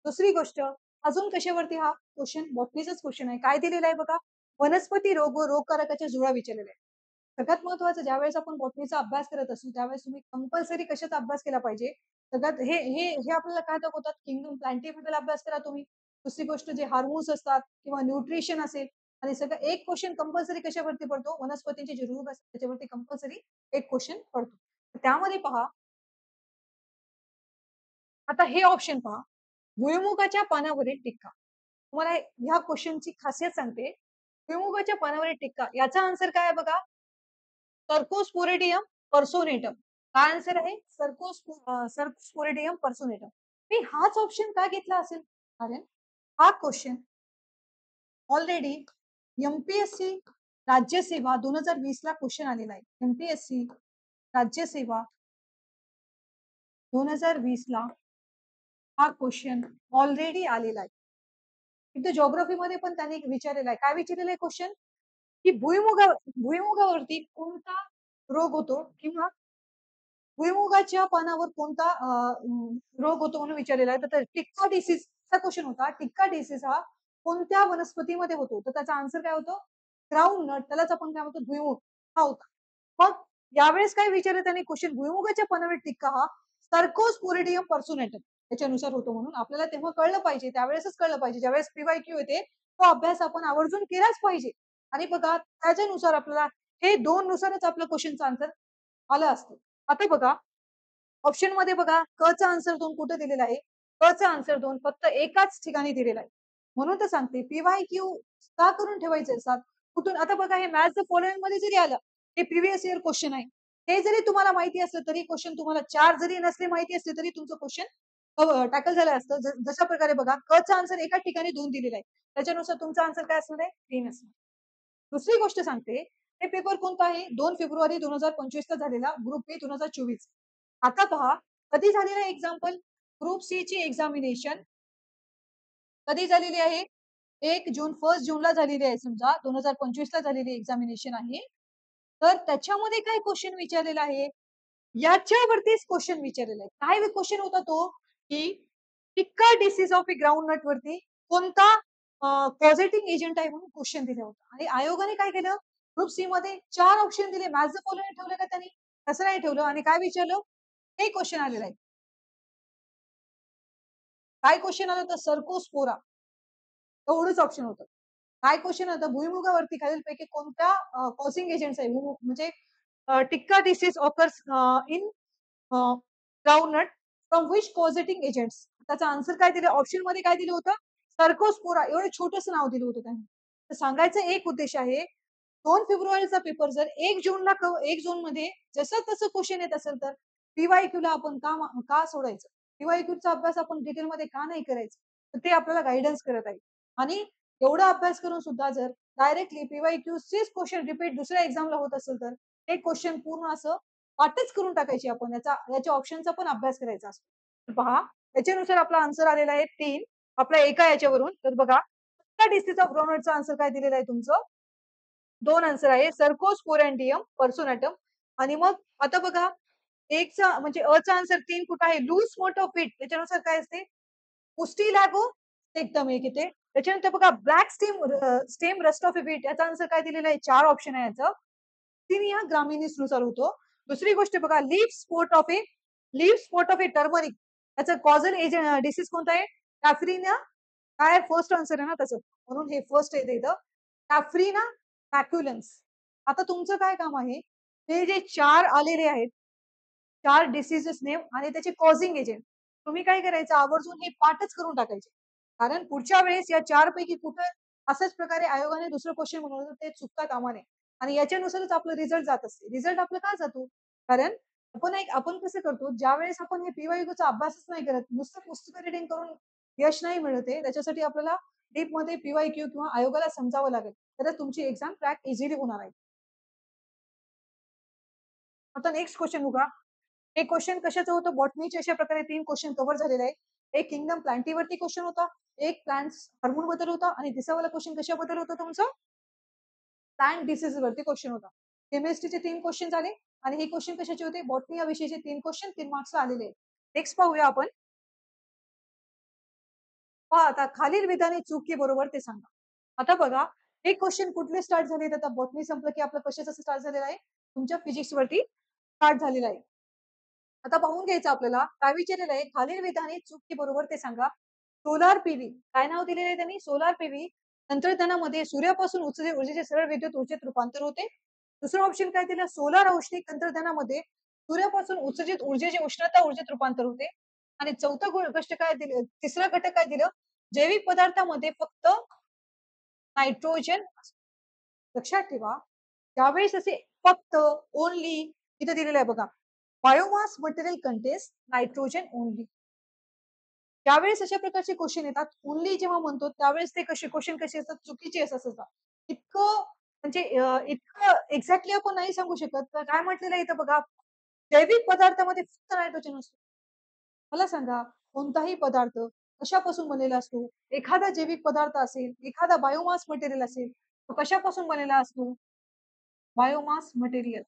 दुसरी गोष्ट, अजून कशावरती हा क्वेश्चन? बॉटनीचाच क्वेश्चन आहे. काय दिलेलं आहे बघा? वनस्पती रोग व रोगकारकाच्या जुळा विचारलेला आहे. सगळ्यात महत्वाचं, ज्यावेळेस आपण बॉटनीचा अभ्यास करत असू त्यावेळेस तुम्ही कंपल्सरी कशाचा अभ्यास केला पाहिजे? सगळ्यात हे हे हे आपल्याला काय दाखवतात? किंगडम प्लांटी बद्दल अभ्यास करा तुम्ही. दुसरी गोष्ट, जे हार्मोन्स असतात किंवा न्यूट्रिशन असेल. आणि सगळं एक क्वेश्चन कंपल्सरी कशावरती पडतो? वनस्पतींचे जे रोग असतात त्याच्यावरती कंपल्सरी एक क्वेश्चन पडतो. त्यामध्ये पहा, आता हे ऑप्शन पहा, भुईमुगाच्या पानावरील टिक्का. तुम्हाला ह्या क्वेश्चनची खासियत सांगते. भुईमुगाच्या पानावरील टिक्का याचा आन्सर काय आहे बघा? सर्कोस्पोरेडियम पर्सोनेटम. काय आन्सर आहे? सर्कोस्पोरेडियम पर्सोनेटम. मी हाच ऑप्शन का घेतला असेल? कारण हा क्वेश्चन ऑलरेडी एमपीएससी राज्यसेवा 2020 ला क्वेश्चन आलेला आहे. एमपीएससी राज्यसेवा 2020 ला हा क्वेश्चन ऑलरेडी आलेला आहे. इथे ज्योग्राफी मध्ये पण त्यांनी विचारलेला आहे. काय विचारलेलं आहे क्वेश्चन? की भुईमुगावरती कोणता रोग होतो किंवा भुईमुगाच्या पानावर कोणता रोग होतो म्हणून विचारलेला आहे. तर टिक्का डिसीजचा क्वेश्चन होता. टिक्का डिसीज हा कोणत्या वनस्पतीमध्ये होतो? तर त्याचा आन्सर काय होतो? ग्राउंड नट, त्यालाच आपण काय म्हणतो? भुईमुग हा होता. मग यावेळेस काय विचारलं त्यांनी क्वेश्चन? भुईमुगाच्या पानावर टिक्का हा सर्कोस्पोरिडियम पर्सोनेटम याच्यानुसार होतो म्हणून आपल्याला तेव्हा कळलं पाहिजे, त्यावेळेसच कळलं पाहिजे. ज्यावेळेस पीवायक्यू येते तो अभ्यास आपण आवर्जून केलाच पाहिजे. आणि बघा त्याच्यानुसार आपल्याला हे दोन नुसारच आपलं क्वेश्चनचं आन्सर आलं असतं. आता बघा ऑप्शन मध्ये बघा क चा आन्सर 2 कुठे दिलेला आहे? क चा आन्सर 2 फक्त एकाच ठिकाणी दिलेला आहे. म्हणून तर सांगते पीवायक्यू का करून ठेवायचे असतात? कुठून? आता बघा हे मॅथ्स द फॉलोइंग मध्ये जरी आलं, हे प्रिव्हियस इयर क्वेश्चन आहे. हे जरी तुम्हाला माहिती असलं तरी क्वेश्चन तुम्हाला 4 जरी नसले माहिती असले तरी तुमचं क्वेश्चन टॅकल झालं असतं. जशा प्रकारे बघा क चा आन्सर एकाच ठिकाणी 2 दिलेला आहे. त्याच्यानुसार तुमचा आन्सर काय असणार आहे? 3 असणार. दुसरी गोष्ट सांगते, हे पेपर कोणता आहे? 2 फेब्रुवारी 2025 ला झालेला ग्रुप बी 2024. आता पहा कधी झालेलं एक्झाम्पल? ग्रुप सी ची एक्झामिनेशन कधी झालेली आहे? 1 जूनला झालेली आहे. समजा 2025 ला झालेली एक्झामिनेशन आहे. तर त्याच्यामध्ये काय क्वेश्चन विचारलेला आहे? याच्यावरतीच क्वेश्चन विचारलेला आहे. काय क्वेश्चन होता तो? की tikka disease of a groundnut वरती कोणता पॉझिटिव्ह एजंट आहे म्हणून क्वेश्चन दिला होता. आणि आयोगाने काय केलं? ग्रुप सी मध्ये 4 ऑप्शन दिले. माझं बोलणं ठेवलं का त्यांनी? तसं नाही ठेवलं. आणि काय विचारलं? हे क्वेश्चन आलेलं आहे. काय क्वेश्चन आलं होतं? सर्कोस्पोरा एवढंच ऑप्शन होतं. काय क्वेश्चन होतं? भुईमुगावरती खालीलपैकी कोणत्या कॉसिंग एजंट्स आहे? म्हणजे tikka disease occurs in groundnut from which positive agents. त्याचा आन्सर काय दिलं? ऑप्शन मध्ये काय दिलं होतं? सर्कोस्पोरा एवढं छोटंसं नाव दिलं होतं त्यांनी. तर सांगायचा एक उद्देश आहे, 2 फेब्रुवारीचा पेपर जर 1 जून मध्ये जसं तसं क्वेश्चन येत असेल तर पीवायक्यू ला आपण का सोडायचं? पीवायक्यूचा अभ्यास आपण डिटेलमध्ये का नाही करायचं? तर ते आपल्याला गाईडन्स करत आहे. आणि एवढा अभ्यास करून सुद्धा जर डायरेक्टली पीवायक्यू चेच क्वेश्चन रिपीट दुसऱ्या एक्झामला होत असेल तर ते क्वेश्चन पूर्ण असं वाटच करून टाकायची आपण. याच्या ऑप्शनचा पण अभ्यास करायचा असतो. तर पहा याच्यानुसार आपला आन्सर आलेला आहे 3 आपल्या एका याच्यावरून. तर बघा डिसीज ऑफ ग्राउंडनटचा आन्सर काय दिलेला आहे तुमचं? 2 आन्सर आहे सर्कोस्पोरॅन्डियम पर्सोनाटम. आणि मग आता बघा एकचा म्हणजे अ चा आन्सर 3 कुठं आहे? लूज स्पॉट ऑफ इट त्याच्यानुसार काय असते? पुस्टी लागो एकदम एक येते. त्याच्यानंतर बघा black stem rust of it याचा आन्सर काय दिलेला आहे? 4 ऑप्शन आहे याचं. या ग्रामिनीस नुसार होतो. दुसरी गोष्ट बघा leaf spot of A turmeric याचं कॉझल एजंट डिसीज कोणता आहे? कॅफ्रिना काय फर्स्ट आन्सर आहे ना त्याचं. म्हणून हे फर्स्ट येते इथं. कॅफ्रिना मॅक्युलन्स. आता तुमचं काय काम आहे? हे जे 4 आलेले आहेत, 4 डिसीजेस नेम आणि त्याचे कॉझिंग एजंट तुम्ही काय करायचं? आवर्जून हे पाठच करून टाकायचे. कारण पुढच्या वेळेस या 4 पैकी कुठं अशाच प्रकारे आयोगाने दुसरं क्वेश्चन बनवलं तर ते चुकता कामा नये. आणि याच्यानुसारच आपलं रिझल्ट जात असते. रिझल्ट आपलं का जातो? कारण आपण कसं करतो, ज्यावेळेस आपण हे पीवायक्यूचा अभ्यासच नाही करत, नुसतं पुस्तकं रिडिंग करून यश नाही मिळत आहे. त्याच्यासाठी आपल्याला डीपमध्ये पीवायक्यू किंवा आयोगाला समजावं लागेल. तरच तुमची एक्झाम क्रॅक इझिली होणार आहे. आता नेक्स्ट क्वेश्चन बघा. हे क्वेश्चन कशाचं होतं? बॉटनीचे अशा प्रकारे 3 क्वेश्चन कव्हर झालेले आहे. एक किंगडम प्लांटीवरती क्वेश्चन होता, एक प्लांट्स हार्मोन बद्दल होता आणि तिसरावाला क्वेश्चन कशाबद्दल होता तुमचं? प्लांट डिसीज वरती क्वेश्चन होता. केमिस्ट्रीचे 3 क्वेश्चन आले आणि हे क्वेश्चन कशाचे होते? बॉटनी या विषयाचे 3 क्वेश्चन 3 मार्क्सला आलेले आहेत. नेक्स्ट पाहूया आपण. पहा आता खालील विधाने चूक की बरोबर ते सांगा. आता बघा हे क्वेश्चन कुठले स्टार्ट झाले? आता बॉटनी संपलं की आपलं कशाचं स्टार्ट झालेलं आहे? तुमच्या फिजिक्स वरती स्टार्ट झालेलं आहे. आता पाहून घ्यायचं आपल्याला काय विचारलेलं आहे? खालील विधाने चूक की बरोबर ते सांगा. सोलार पीव्ही काय नाव दिलेलं आहे त्यांनी? सोलार पीव्ही तंत्रज्ञानामध्ये सूर्यापासून ऊर्जेचे सरळ विद्युत ऊर्जेत रूपांतर होते. दुसरं ऑप्शन काय दिलं? सोलार औष्णिक तंत्रज्ञानामध्ये सूर्यापासून उत्सर्जित ऊर्जेचे उष्णता ऊर्जेत रूपांतर होते. आणि चौथा गोष्ट काय दिलं? तिसरा घटक काय दिलं? जैविक पदार्थामध्ये फक्त नायट्रोजन लक्षात ठेवा. त्यावेळेस असे फक्त, ओन्ली इथे दिलेलं आहे बघा. Biomass material contains nitrogen only. त्यावेळेस अशा प्रकारचे क्वेश्चन येतात. ओन्ली जेव्हा म्हणतो त्यावेळेस ते कसे क्वेश्चन कसे असतात, चुकीचे असतात. इतकं म्हणजे इतकं एक्झॅक्टली आपण नाही सांगू शकत. तर काय म्हटलेलं आहे इथं बघा, जैविक पदार्थामध्ये फक्त नायट्रोजन असतो. मला सांगा, कोणताही पदार्थ कशापासून बनलेला असतो? एखादा जैविक पदार्थ असेल, एखादा बायोमास मटेरियल असेल, तो कशापासून बनलेला असतो? Biomass material.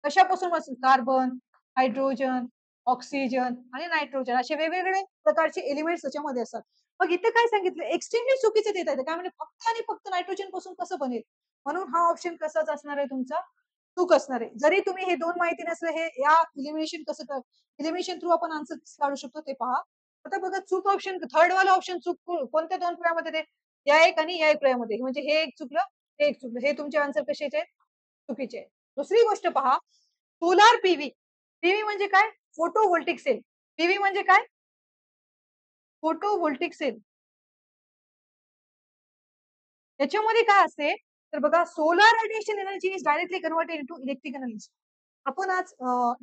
कशापासून असेल? कार्बन, हायड्रोजन, ऑक्सिजन आणि नायट्रोजन असे वेगवेगळे प्रकारचे एलिमेंट्स त्याच्यामध्ये असतात. मग इथे काय सांगितलं? एक्स्ट्रीमली चुकीचं देत आहे. काय म्हणजे फक्त आणि फक्त नायट्रोजन पासून कसं बनेल? म्हणून हा ऑप्शन कसाच असणार आहे तुमचा? चूक असणार आहे. जरी तुम्ही हे 2 माहिती नसलं, हे या एलिमिनेशन कसं एलिमिनेशन थ्रू आपण आन्सर काढू शकतो ते पहा. आता बघा चूक ऑप्शन, थर्ड वाला ऑप्शन चूक कोणत्या 2 पर्यायामध्ये ते? या एक आणि या एक पर्यायामध्ये. म्हणजे हे एक चुकलं, हे एक चुकलं. हे तुमचे आन्सर कशाचे आहेत? चुकीचे आहेत. दुसरी गोष्ट पहा, सोलार पीव्ही. पीव्ही म्हणजे काय? Photovoltaic sale. पीव्ही म्हणजे काय? Photovoltaic sale. त्याच्यामध्ये काय असते? तर बघा, solar radiation energy is directly converted into electrical energy. आपण आज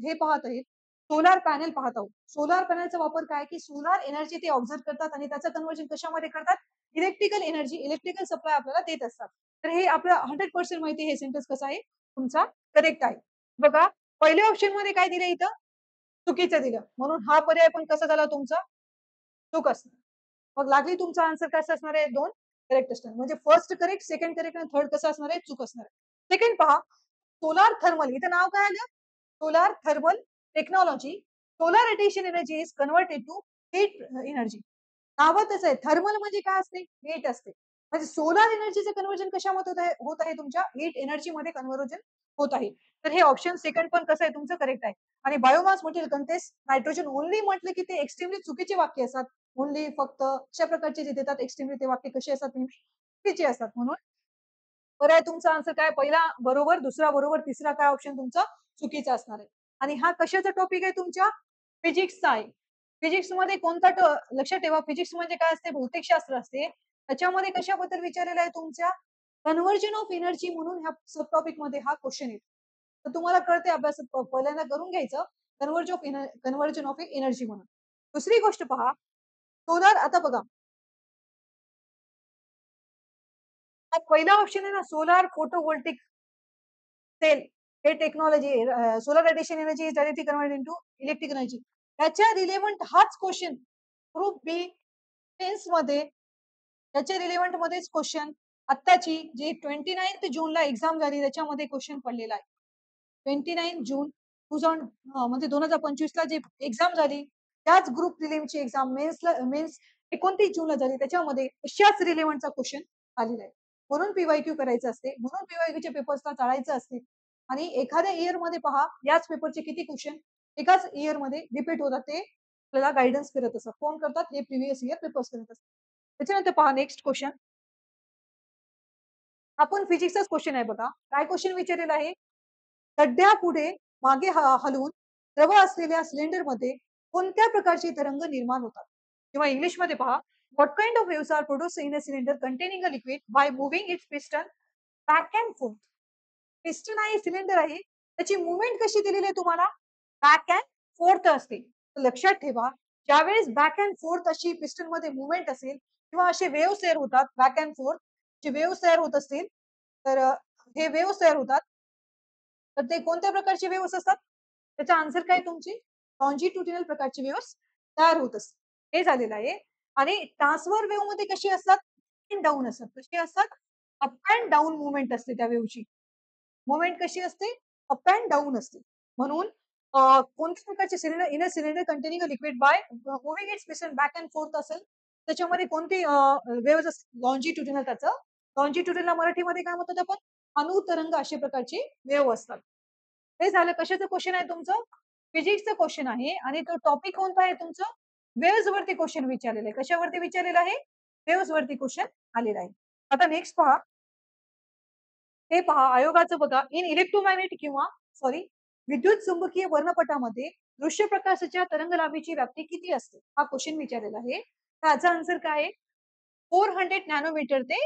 हे पाहत आहेत, सोलार पॅनल पाहत आहोत. सोलार पॅनलचा वापर काय, की सोलार एनर्जी ते ऑब्झर्व्ह करतात आणि त्याचं कन्व्हर्जन कशामध्ये करतात? इलेक्ट्रिकल एनर्जी, इलेक्ट्रिकल सप्लाय आपल्याला देत असतात. तर हे आपलं 100% माहिती, हे सेंटेन्स कसं आहे? तुमचा करेक्ट आहे. बघा, पहिल्या ऑप्शन मध्ये काय दिलं इथं? चुकीचं दिलं. म्हणून हा पर्याय पण कसा झाला तुमचा? चूक असणार. मग लागली तुमचा आन्सर कसा असणार आहे? 2 करेक्ट असणार. म्हणजे फर्स्ट करेक्ट, सेकंड करेक्ट आणि थर्ड कसं असणार आहे? चूक असणार आहे. सेकंड पहा, सोलार थर्मल. इथं नाव काय आलं? Solar thermal technology. Solar radiation energy is converted to heat energy. नावातच आहे. थर्मल म्हणजे काय असते? हीट असते. म्हणजे सोलार एनर्जीचं कन्व्हर्जन कशामध्ये होत आहे तुमच्या? हीट एनर्जी मध्ये कन्व्हर्जन होत आहे. तर हे ऑप्शन सेकंड पण कसं आहे तुमचं? करेक्ट आहे. आणि biomass material contest nitrogen only म्हटलं की ते एक्स्ट्रीमली चुकीचे वाक्य असतात. ओन्ली, फक्त अशा प्रकारचे जे देतात एक्स्ट्रीमली, ते वाक्य कसे असतात? नेहमी चुकीचे असतात. म्हणून पर्याय तुमचा आन्सर काय? पहिला बरोबर, दुसरा बरोबर, तिसरा काय ऑप्शन तुमचा चुकीचा असणार आहे. आणि हा कशाचा टॉपिक आहे तुमच्या? फिजिक्सचा आहे. फिजिक्समध्ये कोणता लक्षात ठेवा, फिजिक्स म्हणजे काय असते? भौतिकशास्त्र असते. त्याच्यामध्ये कशाबद्दल विचारलेला आहे तुमच्या? कन्व्हर्जन ऑफ एनर्जी म्हणून ह्या सब टॉपिक मध्ये हा क्वेश्चन येतो. तर तुम्हाला कळते अभ्यासात पहिल्यांदा करून घ्यायचं, कन्व्हर्जन ऑफ एनर्जी म्हणून. दुसरी गोष्ट पहा, सोलार. आता बघा, हा पहिला ऑप्शन आहे ना, सोलार फोटोव्होल्टिक सेल. हे technology, solar radiation energy is directly converted into electric energy. त्याच्या रिलेव्हंट हाच क्वेश्चन ग्रुप बी मेन्स मध्ये, त्याच्या रिलेव्हंट मध्येच क्वेश्चन आत्ताची जी 29 जूनला एक्झाम झाली त्याच्यामध्ये क्वेश्चन पडलेला आहे. 29 जून 2000, म्हणजे 2025 ला जी एक्झाम झाली, त्याच ग्रुप प्रिलिमची एक्झाम मेन्स 29 जूनला झाली, त्याच्यामध्ये अशाच रिलेव्हंटचा क्वेश्चन आलेला आहे. म्हणून पीवायक्यू करायचं असते, म्हणून पीवायक्यूच्या पेपर्सला टाळायचं असते. आणि एखाद्या इयर मध्ये पहा, याच पेपरचे किती क्वेश्चन एकाच इयर मध्ये रिपीट होतात, ते आपल्याला गायडन्स करत असतात. कोण करतात? हे प्रिव्हियस इयर पेपर्स करत असतात. त्याच्यानंतर पहा नेक्स्ट क्वेश्चन. आपण फिजिक्सचाच क्वेश्चन आहे बघा. काय क्वेश्चन विचारलेला आहे? खड्ड्या पुढे मागे हलवून द्रव असलेल्या सिलेंडरमध्ये कोणत्या प्रकारचे तरंग निर्माण होतात? किंवा इंग्लिशमध्ये पहा, what kind of waves are produce in a cylinder containing a liquid by moving its piston back and forth. Piston आहे, सिलेंडर आहे, त्याची मुवमेंट कशी दिलेली आहे तुम्हाला? बॅक अँड फोर्थ असते. तर लक्षात ठेवा, ज्यावेळेस बॅक अँड फोर्थ अशी पिस्टन मध्ये मुवमेंट असेल किंवा असे वेव्ह तयार होतात बॅक अँड फोर्थ, जे वेव्ह तयार होत असतील, तर हे वेव्ह तयार होतात. तर ते कोणत्या प्रकारचे वेव्स असतात? त्याचा आन्सर काय तुमची? लॉन्जिट्युडिनल प्रकारचे वेव्स तयार होत असतात. हे झालेलं आहे. आणि ट्रान्सफर वेव्ह मध्ये कशी असतात? अप डाऊन असतात. कशी असतात? अप अँड डाऊन मुवमेंट असते त्या वेव्हची. मुवमेंट कशी असते? अप अँड डाऊन असते. म्हणून कोणत्या प्रकारचे cylinder in a cylinder containing a liquid bye moving it's piston back and fourth असेल, त्याच्यामध्ये कोणती वेव्ह असते? लॉन्जिट्युडिनल. त्याचं लॉन्जिट्युडिनल मराठीमध्ये काय म्हणतात आपण? अनुतरंग अशा प्रकारचे वेव्ह असतात. हे झालं. कशाचं क्वेश्चन आहे तुमचं? फिजिक्सचं क्वेश्चन आहे. आणि तो टॉपिक कोणता आहे तुमचं? वेव्हज वरती क्वेश्चन विचारलेलं आहे. कशावरती विचारलेलं आहे? वेव्हज वरती क्वेश्चन आलेला आहे. आता नेक्स्ट पहा, हे पहा आयोगाचं बघा, इन इलेक्ट्रोमॅग्नेटिक किंवा सॉरी विद्युत चुंबकीय वर्णपटामध्ये दृश्य प्रकाशाच्या तरंगलांबीची व्याप्ती किती असते? हा क्वेश्चन विचारलेला आहे. त्याचा आन्सर काय आहे? 400 नॅनोमीटर ते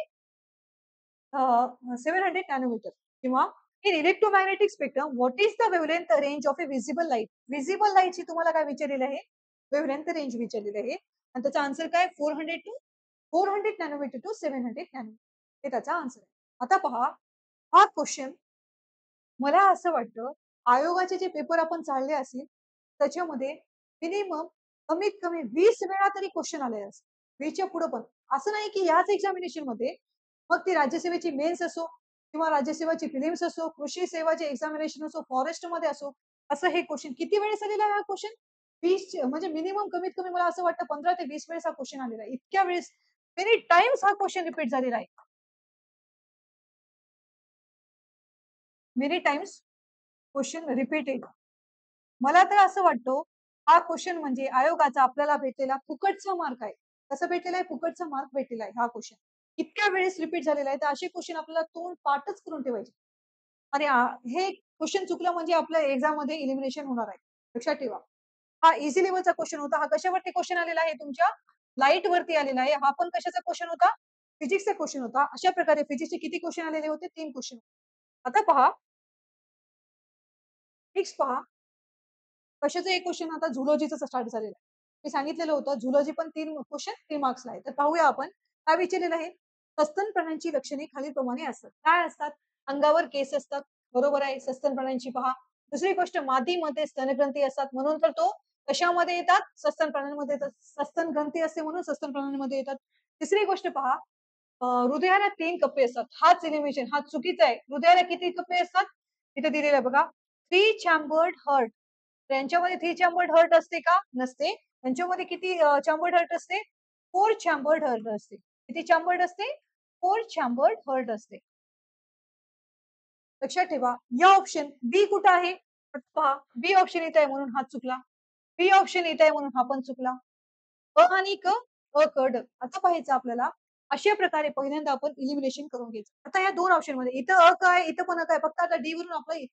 700 नॅनोमीटर. किंवा in electromagnetic spectrum what is the wavelength range of A visible light. Visible लाईटची तुम्हाला काय विचारलेलं आहे? वेव्हलेंथ रेंज विचारलेलं आहे आणि त्याचा आन्सर काय 400 नॅनोमीटर टू 700 नॅनोमीटर हे त्याचा आन्सर आहे. आता पहा हा क्वेश्चन मला असं वाटतं आयोगाचे जे पेपर आपण चालले असतील त्याच्यामध्ये मिनिमम कमीत कमी 20 वेळा तरी क्वेश्चन आले असतील. 20च्या पुढे पण असं नाही की याच एक्झामिनेशन मध्ये मग ती राज्यसेवेची मेन्स असो किंवा राज्यसेवाची फिलिम्स असो, कृषी सेवाचे एक्झामिनेशन असो, फॉरेस्ट मध्ये असो, असं हे क्वेश्चन किती वेळेस आलेला आहे हा क्वेश्चन? 20 म्हणजे मिनिमम कमीत कमी मला असं वाटतं 15 ते 20 वेळेस हा क्वेश्चन आलेला आहे. इतक्या वेळेस मेनी टाइम्स हा क्वेश्चन रिपीट झालेला आहे. Many times question repeated. मला तर असं वाटतं हा क्वेश्चन म्हणजे आयोगाचा आपल्याला भेटलेला फुकटचा मार्क आहे. कसं भेटलेला आहे? फुकटचा मार्क भेटलेला आहे हा क्वेश्चन. इतक्या वेळेस रिपीट झालेला आहे तर असे क्वेश्चन आपल्याला तोंड पाठच करून ठेवायचे. आणि हे क्वेश्चन चुकलं म्हणजे आपल्या एक्झाम मध्ये इलिमिनेशन होणार आहे. लक्षात ठेवा. हा इझी लेव्हलचा क्वेश्चन होता. हा कशावरती क्वेश्चन आलेला आहे? तुमच्या लाईट वरती आलेला आहे. हा पण कशाचा क्वेश्चन होता? फिजिक्सचा क्वेश्चन होता. अशा प्रकारे फिजिक्सचे किती क्वेश्चन आलेले होते? 3 क्वेश्चन. आता पहा, नेक्स्ट पहा कशाचं एक क्वेश्चन आता झुलॉजीचं स्टार्ट झालेलं आहे. मी सांगितलेलं होतं झुलॉजी पण 3 क्वेश्चन 3 मार्क्सला आहे. तर पाहूया आपण काय विचारलेलं आहे. सस्तन प्राण्यांची लक्षणे खालीलप्रमाणे असतात. काय असतात? अंगावर केस असतात. बरोबर आहे. सस्तन प्राण्यांची पहा. दुसरी गोष्ट मादीमध्ये स्तनग्रंथी असतात म्हणून तर तो कशामध्ये येतात? सस्तन प्राण्यांमध्ये येतात. सस्तन ग्रंथी असते म्हणून सस्तन प्राण्यांमध्ये येतात. तिसरी गोष्ट पहा हृदयाला 3 कप्पे असतात. हाच एलिमिनेशन हा चुकीचा आहे. हृदयाला किती कप्पे असतात? इथे दिलेलं आहे बघा. 3 चॅम्बर्ड हार्ट. त्यांच्यामध्ये 3 चॅम्बर्ड हर्ट असते का? नसते. त्यांच्यामध्ये किती चॅम्बर्ड हर्ट असते? 4 चॅम्बर्ड हर्ट असते. किती चॅम्बर्ड असते? 4 चॅम्बर्ड हर्ट असते. लक्षात ठेवा. या ऑप्शन बी कुठं आहे? पहा बी ऑप्शन येत आहे म्हणून हा चुकला. बी ऑप्शन येत आहे म्हणून हा पण चुकला. अ आणि क, अ, क, ड. आता पाहायचं आपल्याला अशा प्रकारे पहिल्यांदा आपण इलिमिनेशन करून घ्यायचं. आता या 2 ऑप्शन मध्ये इथं अ काय, इथं पण अ काय. फक्त आता डी वरून आपलं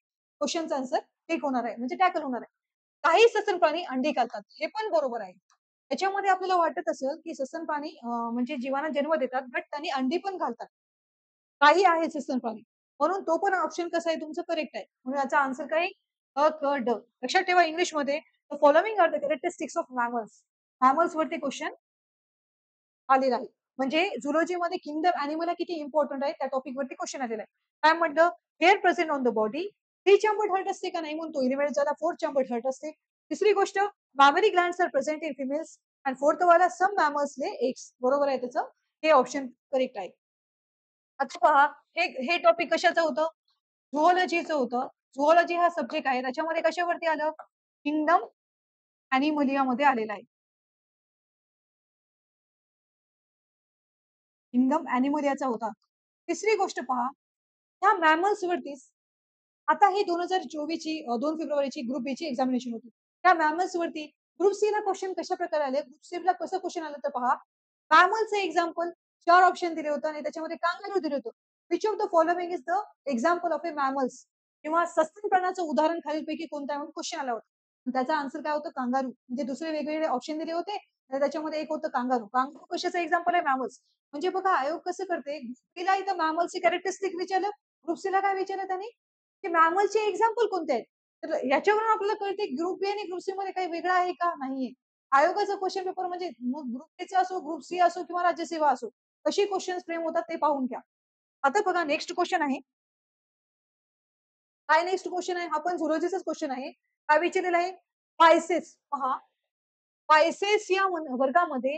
क्वेश्चनचा आन्सर टिक होणार आहे. म्हणजे टॅकल होणार आहे. काही सस्तन प्राणी अंडी घालतात. हे पण बरोबर आहे. त्याच्यामध्ये आपल्याला वाटत असेल, की सस्तन प्राणी म्हणजे जीवांना जन्म देतात, बट त्यांनी अंडी पण घालतात. काही आहे सस्तन प्राणी. म्हणून तो पण ऑप्शन कसा आहे तुमचं करेक्ट आहे. म्हणून याचा आन्सर काय? अ, क, ड. लक्षात ठेवा इंग्लिशमध्ये the following are the characteristics of mammals. Mammals वरती क्वेश्चन आलेला आहे. म्हणजे झुलॉजीमध्ये किंगडम एनिमल किती इम्पॉर्टंट आहे त्या टॉपिक वरती क्वेश्चन आलेला आहे. काय म्हटलं? Hair present on the body. 3 chambered heart असते का नाही म्हणून तो एलिमिनेट झाला. 4 चॅम्बर्ड हर्ट असते. तिसरी गोष्ट mammary glands are present in females and fourth वाला सम मॅमल्स ले एग्स. बरोबर आहे त्याचं. हे ऑप्शन करेक्ट आहे. आता पहा हे हे टॉपिक कशाचं होतं? झुऑलॉजीचं होतं. झुऑलॉजी हा सब्जेक्ट आहे. त्याच्यामध्ये कशावरती आलं? किंगडम एनिमलियामध्ये आलेला आहे. किंगडम एनिमलियाचा होता. तिसरी गोष्ट पहा, ह्या मॅमल्स वरतीच आता ही 2024 ची 2 फेब्रुवारीची ग्रुप बी ची एक्झामिनेशन होती. त्या मॅमल्स वरती ग्रुप सी ला क्वेश्चन कशा प्रकारे आले? ग्रुप सी ला कसं क्वेश्चन आलं तर पहा. मॅमल्सचं एक्झाम्पल 4 ऑप्शन दिले होते आणि त्याच्यामध्ये कांगारू दिलं होतं. Which of the following is the example of A mammals किंवा सस्तन प्राण्याचं उदाहरण खालीलपैकी कोणतं आहे म्हणून क्वेश्चन आला होता. त्याचा आन्सर काय होतं? कांगारू. म्हणजे दुसरे वेगवेगळे ऑप्शन दिले होते आणि त्याच्यामध्ये एक होतं कांगारू. कांगारू कशाचं एक्झाम्पल आहे? मॅमल्स. म्हणजे बघा आयोग कसं करते, तिला इथं मॅमल्सची कॅरेक्टरिस्टिक विचारलं, ग्रुप सी ला काय विचारलं त्यांनी? की मॅमलचे एक्झाम्पल कोणते आहेत? तर याच्यावरून आपल्याला कळते ग्रुप बी आणि ग्रुप सी मध्ये काही वेगळं आहे का? नाहीये. आयोगाचा क्वेश्चन पेपर म्हणजे मग ग्रुप एचा असो, ग्रुप सी असो किंवा राज्यसेवा असो, कशी क्वेश्चन्स फ्रेम होतात ते पाहून घ्या. आता बघा नेक्स्ट क्वेश्चन आहे. काय नेक्स्ट क्वेश्चन आहे? हा पण झुलॉजीचाच क्वेश्चन आहे. काय विचारलेला आहे? स्पाइसेस पहा. स्पाइसेस या वर्गामध्ये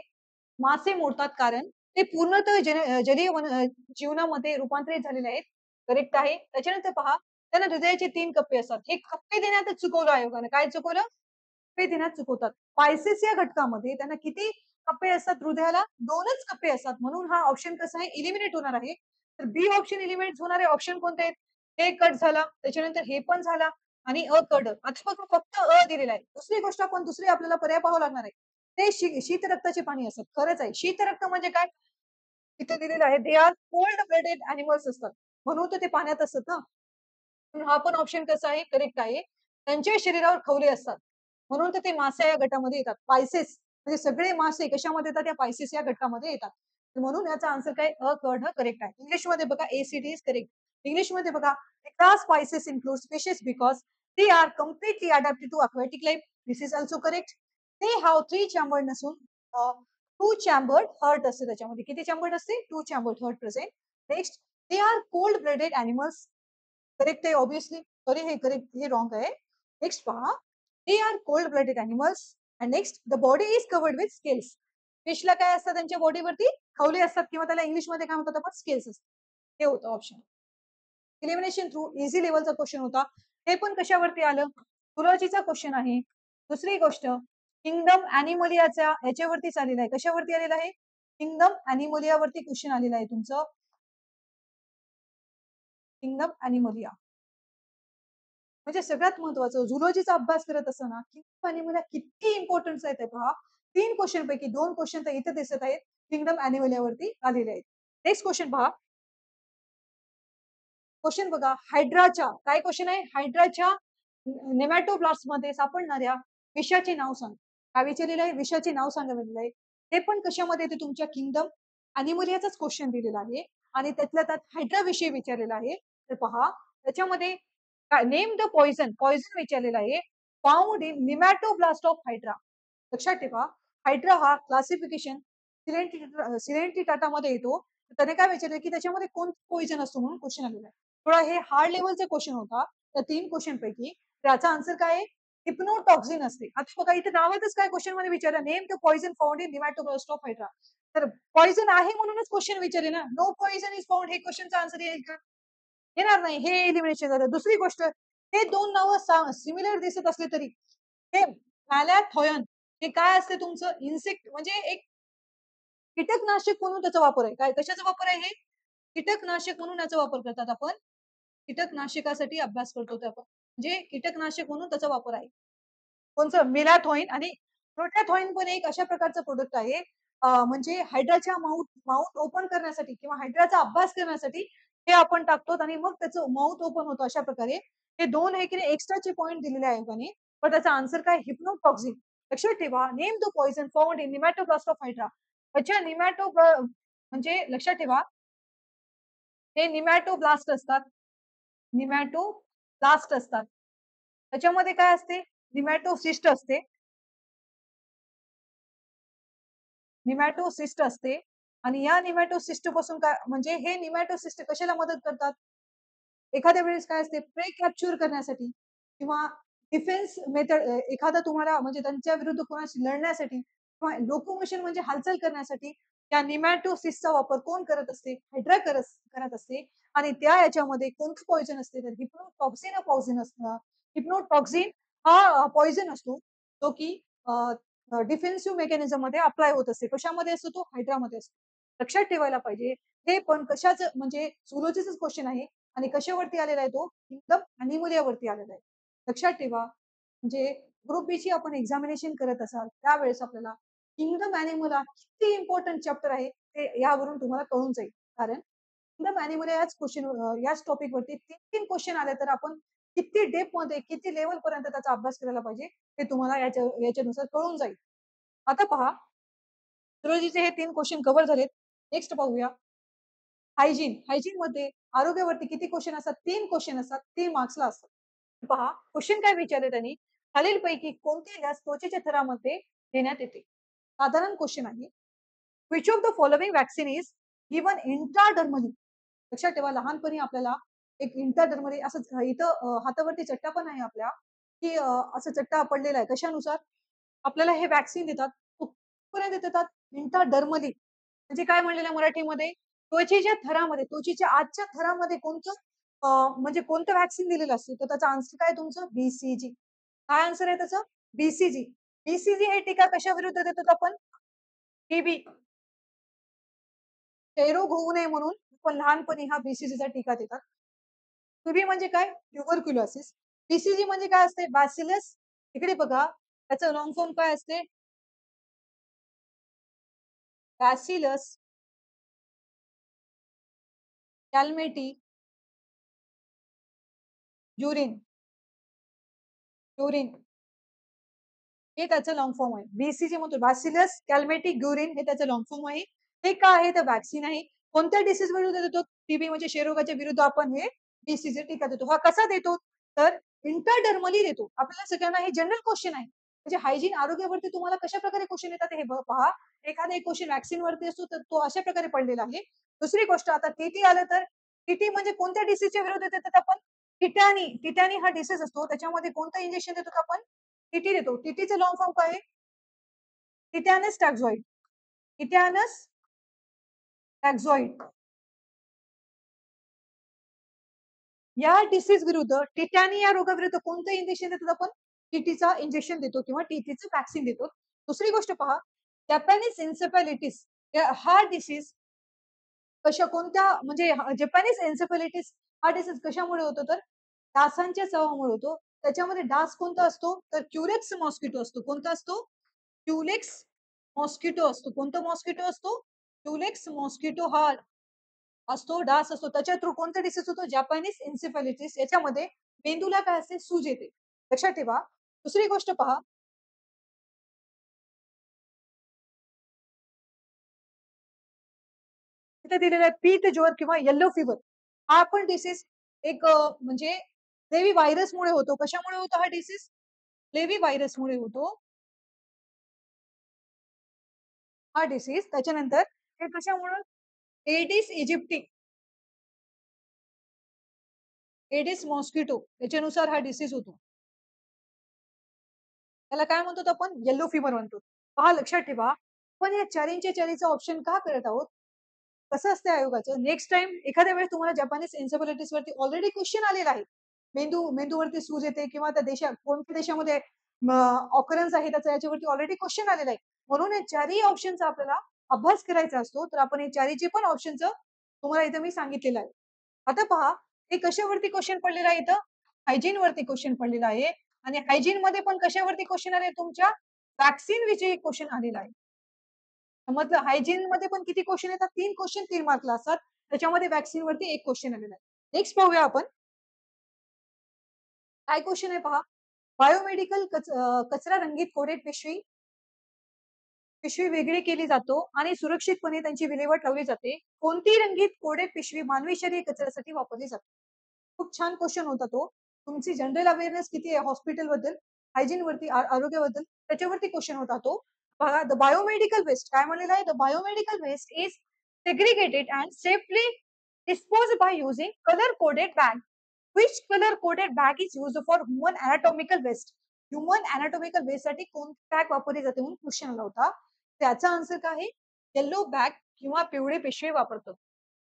मासे मोडतात कारण ते पूर्णतः जलीय जीवनामध्ये रूपांतरित झालेले आहेत. करेक्ट आहे. त्याच्यानंतर पहा त्यांना हृदयाचे 3 कप्पे असतात. हे कप्पे देण्यातच चुकवलं आयोगाने. काय चुकवलं? कप्पे देण्यात चुकवतात. स्पाइसेस या घटकामध्ये त्यांना किती कप्पे असतात हृदयाला? 2च कप्पे असतात. म्हणून हा ऑप्शन कसा आहे? एलिमिनेट होणार आहे. तर बी ऑप्शन एलिमिनेट होणारे ऑप्शन कोणते आहेत? हे कट झाला. त्याच्यानंतर हे पण झाला आणि अ, क, ड. आता बघा फक्त अ दिलेला आहे. दुसरी गोष्ट आपण दुसरी आपल्याला पर्याय पाहावा लागणार आहे. ते शीत रक्ताचे पाणी असतात. खरंच आहे. शीत रक्त म्हणजे काय? तिथे दिलेलं आहे. दे आर कोल्ड ब्लडेड एनिमल्स असतात. म्हणून तर ते पाण्यात असतात ना. पण हा पण ऑप्शन कसा आहे? करेक्ट आहे. त्यांच्या शरीरावर खवले असतात. म्हणून तर ते मासे या गटामध्ये येतात. पायसेस म्हणजे सगळे मासे कशामध्ये येतात? या पायसेस या गटामध्ये येतात. म्हणून याचा आन्सर काय? अ, क, ढ करेक्ट आहे. इंग्लिशमध्ये बघा ए, सी, डी इज करेक्ट. इंग्लिशमध्ये बघा, the class spices include species because they are completely adapted to aquatic life. This is also correct. They have three chambered नसून टू चॅम्बर्ड हर्ट असते त्याच्यामध्ये. किती चॅम्बर्ड असते? Two chambered heart present. Next, they are cold blooded animals. Correct आहे obviously. Sorry, हे correct, हे wrong आहे. Next पहा, they are cold blooded animals. And next, the body is covered with scales. फिशला काय असतं त्यांच्या बॉडीवरती? खवले असतात किंवा त्याला इंग्लिशमध्ये काय म्हणतात आपण? स्केल्स असतात. हे होतं ऑप्शन. इलिमिनेशन थ्रू इझी लेवलचा क्वेश्चन होता. हे पण कशावरती आलं? झुलॉजीचा क्वेश्चन आहे. दुसरी गोष्ट, किंगडम अॅनिमोलियाच्या याच्यावरतीच आलेला आहे. कशावरती आलेला आहे? किंगडम अॅनिमोलियावरती क्वेश्चन आलेला आहे तुमचं. किंगडम अॅनिमोलिया म्हणजे सगळ्यात महत्वाचं झुलॉजीचा अभ्यास करत असताना किंगडम अॅनिमोलिया किती इम्पॉर्टन्स आहे ते पहा. 3 क्वेश्चन पैकी 2 क्वेश्चन तर इथे दिसत आहेत, किंगडम अॅनिमोलियावरती आलेले आहेत. नेक्स्ट क्वेश्चन पहा. क्वेश्चन बघा, हायड्राच्या काय क्वेश्चन आहे? हायड्राच्या नेमॅटोब्लास्ट मध्ये सापडणाऱ्या विषाचे नाव सांग. काय विचारलेलं आहे? विषाचे नाव सांगितलेलं आहे. ते पण कशामध्ये येते? तुमच्या किंगडम अॅनिमोलियाचाच क्वेश्चन दिलेला आहे आणि त्यातल्या त्यात हायड्रा विषयी विचारलेला आहे. तर पहा, त्याच्यामध्ये नेम द पॉइझन, पॉइझन विचारलेला आहे. Found in nematoblast of hydra. लक्षात ठेवा, हायड्रा हा क्लासिफिकेशन सिलेंटिटाटामध्ये येतो. त्याने काय विचारलं की त्याच्यामध्ये कोणतं पॉइझन असतो म्हणून क्वेश्चन आलेला आहे. थोडा हे हार्ड लेवलचे क्वेश्चन होता. त्या 3 क्वेश्चन पैकी त्याचा आन्सर काय आहे? हिप्नोटॉक्सिन असते. आता बघा इथे नावातच काय क्वेश्चन मध्ये विचारलं, name the poison found in nematoblast of hydra. तर पॉइझन आहे म्हणूनच क्वेश्चन विचारले ना. नो पॉइझन इज फाउंड, हे क्वेश्चनचा आन्सर येईल का? येणार नाही. हे एलिमिनेशन झालं. दुसरी गोष्ट, हे दोन नावं सिमिलर दिसत असले तरी हे मॅलॅथॉयन हे काय असते तुमचं? इन्सेक्ट म्हणजे एक कीटकनाशक म्हणून त्याचा वापर आहे. काय कशाचा वापर आहे हे? कीटकनाशक म्हणून याचा वापर करतात आपण. कीटकनाशकासाठी अभ्यास करतो ते आपण. म्हणजे कीटकनाशक म्हणून त्याचा वापर आहे. कोणचं? मेलाथॉइन आणि प्रोटॅथॉइन पण एक अशा प्रकारचं प्रोडक्ट आहे. म्हणजे हायड्राच्या माउथ माउथ ओपन करण्यासाठी किंवा हायड्राचा अभ्यास करण्यासाठी हे आपण टाकतो आणि मग त्याचं माउथ ओपन होतं अशा प्रकारे. हे 2 आहे की नाही एक्स्ट्राचे पॉइंट दिलेले आहे त्यांनी. पण त्याचा आन्सर काय? हिप्नोटॉक्सिन. लक्षात ठेवा, name the poison found in nematoblast of hydra. अच्छा म्हणजे लक्षात ठेवा, हे निमॅटोब्लास्ट असतात. निमॅटोब्लास्ट असतात. त्याच्यामध्ये काय असते? निमॅटोसिस्ट असते. निमॅटोसिस्ट असते आणि या निमॅटोसिस्ट पासून काय म्हणजे हे निमॅटोसिस्ट कशाला मदत करतात? एखाद्या वेळेस काय असते, प्रे कॅप्चर करण्यासाठी किंवा डिफेन्स मेथड, एखादा तुम्हाला म्हणजे त्यांच्या विरुद्ध कोणाशी लढण्यासाठी किंवा लोकोमोशन म्हणजे हालचाल करण्यासाठी त्या निमॅटोसिसचा वापर कोण करत असते? हायड्रा करत असते. आणि त्या याच्यामध्ये कोणतं पॉइझन असते? तर हिप्नोटॉक्सिन हा पॉइझन असतं. हिप्नोटॉक्सिन हा पॉइझन असतो, जो की डिफेन्सिव्ह मेकॅनिझम मध्ये अप्लाय होत असते. कशामध्ये असतो तो? हायड्रामध्ये असतो. लक्षात ठेवायला पाहिजे. हे पण कशाचं म्हणजे झुलॉजीचंच क्वेश्चन आहे आणि कशावरती आलेला आहे तो? किंगडम अॅनिमोलियावरती आलेला आहे. लक्षात ठेवा, म्हणजे ग्रुप बी ची आपण एक्झामिनेशन करत असाल त्यावेळेस आपल्याला किंगडम अॅनिमोला किती इम्पॉर्टंट चॅप्टर आहे ते यावरून तुम्हाला कळून जाईल. कारण किंगडम अॅनिमोला याच क्वेश्चन याच टॉपिक वरती 3-3 क्वेश्चन आले तर आपण किती डेप्थ मध्ये किती लेवल पर्यंत त्याचा अभ्यास करायला पाहिजे ते तुम्हाला याच्यानुसार कळून जाईल. आता पहा, झुलॉजीचे हे 3 क्वेश्चन कव्हर झालेत. नेक्स्ट पाहूया हायजीन. हायजीन मध्ये आरोग्यावरती किती क्वेश्चन असतात? 3 क्वेश्चन असतात. 3 मार्क्सला असतात. पहा, क्वेश्चन काय विचारले त्यांनी? खालीलपैकी कोणते लस त्वचेच्या थरामध्ये देण्यात येते? साधारण क्वेश्चन आहे. Which of the following vaccine is given intradermally? लक्षात ठेवा, लहानपणी आपल्याला एक इंट्राडर्मली असं इथं हातावरती चट्टा पण आहे आपल्या, की असं चट्टा पडलेला आहे. कशानुसार? आपल्याला हे व्हॅक्सिन देतात. कुठपर्यंत देतात? इंट्राडर्मली. म्हणजे काय म्हणलेलं आहे मराठीमध्ये? त्वचेच्या थरामध्ये, त्वचेच्या आतच्या थरामध्ये कोणतं म्हणजे कोणतं व्हॅक्सिन दिलेलं असते? तर त्याचा आन्सर काय तुमचं? BCG. काय आन्सर आहे त्याचं? BCG. BCG हे टीका कशाविरुद्ध देतात आपण? टीबी. क्षयरोग होऊ नये म्हणून पण लहानपणी हा BCGचा टीका देतात. टीबी म्हणजे काय? ट्युबरक्युलोसिस. BCG म्हणजे काय असते? बॅसिलस, इकडे बघा, त्याचं लॉंग फॉर्म काय असते? बॅसिलस कॅल्मेटी ज्युरिन ज्युरिन हे त्याचं लॉंग फॉर्म आहे. BCG म्हणतो बॅसिलस कॅल्मेटिक ग्युरिन हे त्याचं लॉंग फॉर्म आहे. हे काय आहे? तर व्हॅक्सिन आहे. कोणत्या डिसीज विरुद्ध देतो? टीबी म्हणजे क्षयरोगाच्या विरुद्ध आपण हे डिसीज टीका देतो. हा कसा देतो? तर इंटरडर्मली देतो. आपल्याला सगळ्यांना हे जनरल क्वेश्चन आहे. म्हणजे हायजीन आरोग्यावरती तुम्हाला कशाप्रकारे क्वेश्चन येतात हे पहा. एखादा एक क्वेश्चन व्हॅक्सीन वरती असतो तर तो अशा प्रकारे पडलेला आहे. दुसरी गोष्ट आता टीटी आलं तर टीटी म्हणजे कोणत्या डिसीजच्या विरुद्ध देतात आपण? टिटॅनी. टिटॅनी हा डिसीज असतो. त्याच्यामध्ये कोणतं इंजेक्शन देतो आपण? टीटी देतो. टीटीचं लॉंग फॉर्म काय आहे? टिटॅनस टॅक्झॉइड. टिटॅनस टॅक्झॉइड. या डिसीज विरुद्ध टिटॅनी या रोगाविरुद्ध कोणतं इंजेक्शन देतो आपण? टीटीचा इंजेक्शन देतो किंवा टीटीचं वॅक्सिन देतो. दुसरी गोष्ट पहा, जॅपॅनिज एन्सेफॅलिटिस हा डिसीज कोणत्या म्हणजे जपानीज एन्सेफॅलिटिस हा डिसीज कशामुळे होतो तर डासांच्या चावामुळे होतो. त्याच्यामध्ये डास कोणता असतो? तर क्युरेक्स मॉस्किटो असतो. कोणता असतो? क्युलेक्स मॉस्किटो असतो. कोणता मॉस्किटो असतो? क्युलेक्स मॉस्किटो हा असतो, डास असतो. त्याच्या थ्रू कोणता डिसीज होतो? जपानीज एन्सेफॅलिटिस. याच्यामध्ये मेंदूला काय असते? सूज येते. लक्षात ठेवा. दुसरी गोष्ट पहा, तिथे दिलेला आहे पीत ज्वर किंवा येलो फीवर. हा पण डिसीज एक म्हणजे लेवी व्हायरसमुळे होतो. कशामुळे होतो हा डिसीज? लेवी व्हायरसमुळे होतो हा डिसीज. त्याच्यानंतर हे कशामुळे? एडिस इजिप्टी, एडिस मॉस्किटो याच्यानुसार हा डिसीज होतो. त्याला काय म्हणतो आपण? येलो फीवर म्हणतो. पहा लक्षात ठेवा. पण या चारींच्या चारीचा ऑप्शन का करत आहोत? कसं असतं आयोगाचं, नेक्स्ट टाइम एखाद्या वेळेस तुम्हाला जपानीज एन्सेफॅलिटिस वरती ऑलरेडी क्वेश्चन आलेला आहे. मेंदूवरती सूज येते किंवा त्या देशात कोणत्या देशामध्ये ऑकरन्स आहे त्याचा याच्यावरती ऑलरेडी क्वेश्चन आलेला आहे. म्हणून हे चारही ऑप्शनचा आपल्याला अभ्यास करायचा असतो. तर आपण हे चारीचे पण ऑप्शनचं तुम्हाला इथं मी सांगितलेलं आहे. आता पहा, हे कशावरती क्वेश्चन पडलेलं आहे इथं? हायजीन वरती क्वेश्चन पडलेला आहे आणि हायजीन मध्ये पण कशावरती क्वेश्चन आले तुमच्या? वॅक्सीन विषयी क्वेश्चन आलेला आहे. समजलं? हायजीन मध्ये पण किती क्वेश्चन येतात? 3 क्वेश्चन 3 मार्कला असतात. त्याच्यामध्ये वॅक्सीन वरती 1 क्वेश्चन आलेला आहे. नेक्स्ट पाहूया आपण. काय क्वेश्चन आहे पहा. बायोमेडिकल कचरा रंगीत कोडेड पिशवी पिशवी वेगळी केली जातो आणि सुरक्षितपणे त्यांची विल्हेवाट लावली जाते. कोणती रंगीत कोडेड पिशवी मानवी शरीर कचऱ्यासाठी वापरली जाते? खूप छान क्वेश्चन होता तो. तुमची जनरल अवेअरनेस किती आहे हॉस्पिटलबद्दल, हायजीनवरती, आरोग्याबद्दल त्याच्यावरती क्वेश्चन होता तो. बघा, द बायोमेडिकल वेस्ट काय म्हणलेलं आहे? The biomedical waste is segregated and safely disposed by using colour coded bag. Which colour coded bag is used for human anatomical waste? Human anatomical waste साठी कोणती बॅग वापरली जाते म्हणून क्वेश्चन आला होता. त्याचा आन्सर काय आहे? येलो बॅग किंवा पिवळे पिशवी वापरतो.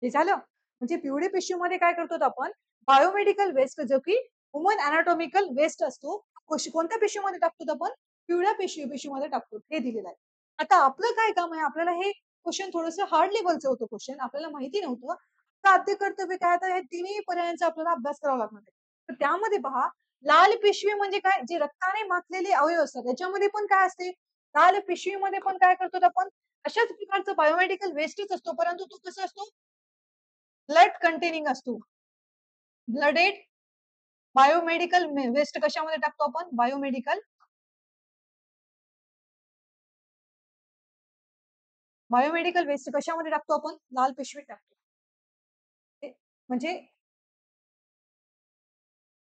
हे झालं. म्हणजे पिवळी पिशवीमध्ये काय करतो आपण? बायोमेडिकल वेस्ट जो की ह्यूमन अनाटॉमिकल वेस्ट असतो. कोणत्या पिशवीमध्ये टाकतो आपण? पिवळ्या पिशवीमध्ये टाकतो. हे दिलेलं आहे. आता आपलं काय काम आहे? आपल्याला हे क्वेश्चन थोडंसं हार्ड लेव्हलचं होतं क्वेश्चन. आपल्याला माहिती नव्हतं. आता आद्य कर्तव्य काय? आता हे तिन्ही पर्यायांचा आपल्याला अभ्यास करावा लागणार आहे. तर त्यामध्ये पहा, लाल पिशवी म्हणजे काय? जे रक्ताने माखलेले अवयव असतात. त्याच्यामध्ये पण काय असते? लाल पिशवीमध्ये पण काय करतो आपण? अशाच प्रकारचं बायोमेडिकल वेस्टच असतो, परंतु तो कसा असतो? ब्लड कंटेनिंग असतो. ब्लडेड बायोमेडिकल वेस्ट कशामध्ये टाकतो आपण? बायोमेडिकल वेस्ट कशामध्ये टाकतो आपण? लाल पिशवीत टाकतो. म्हणजे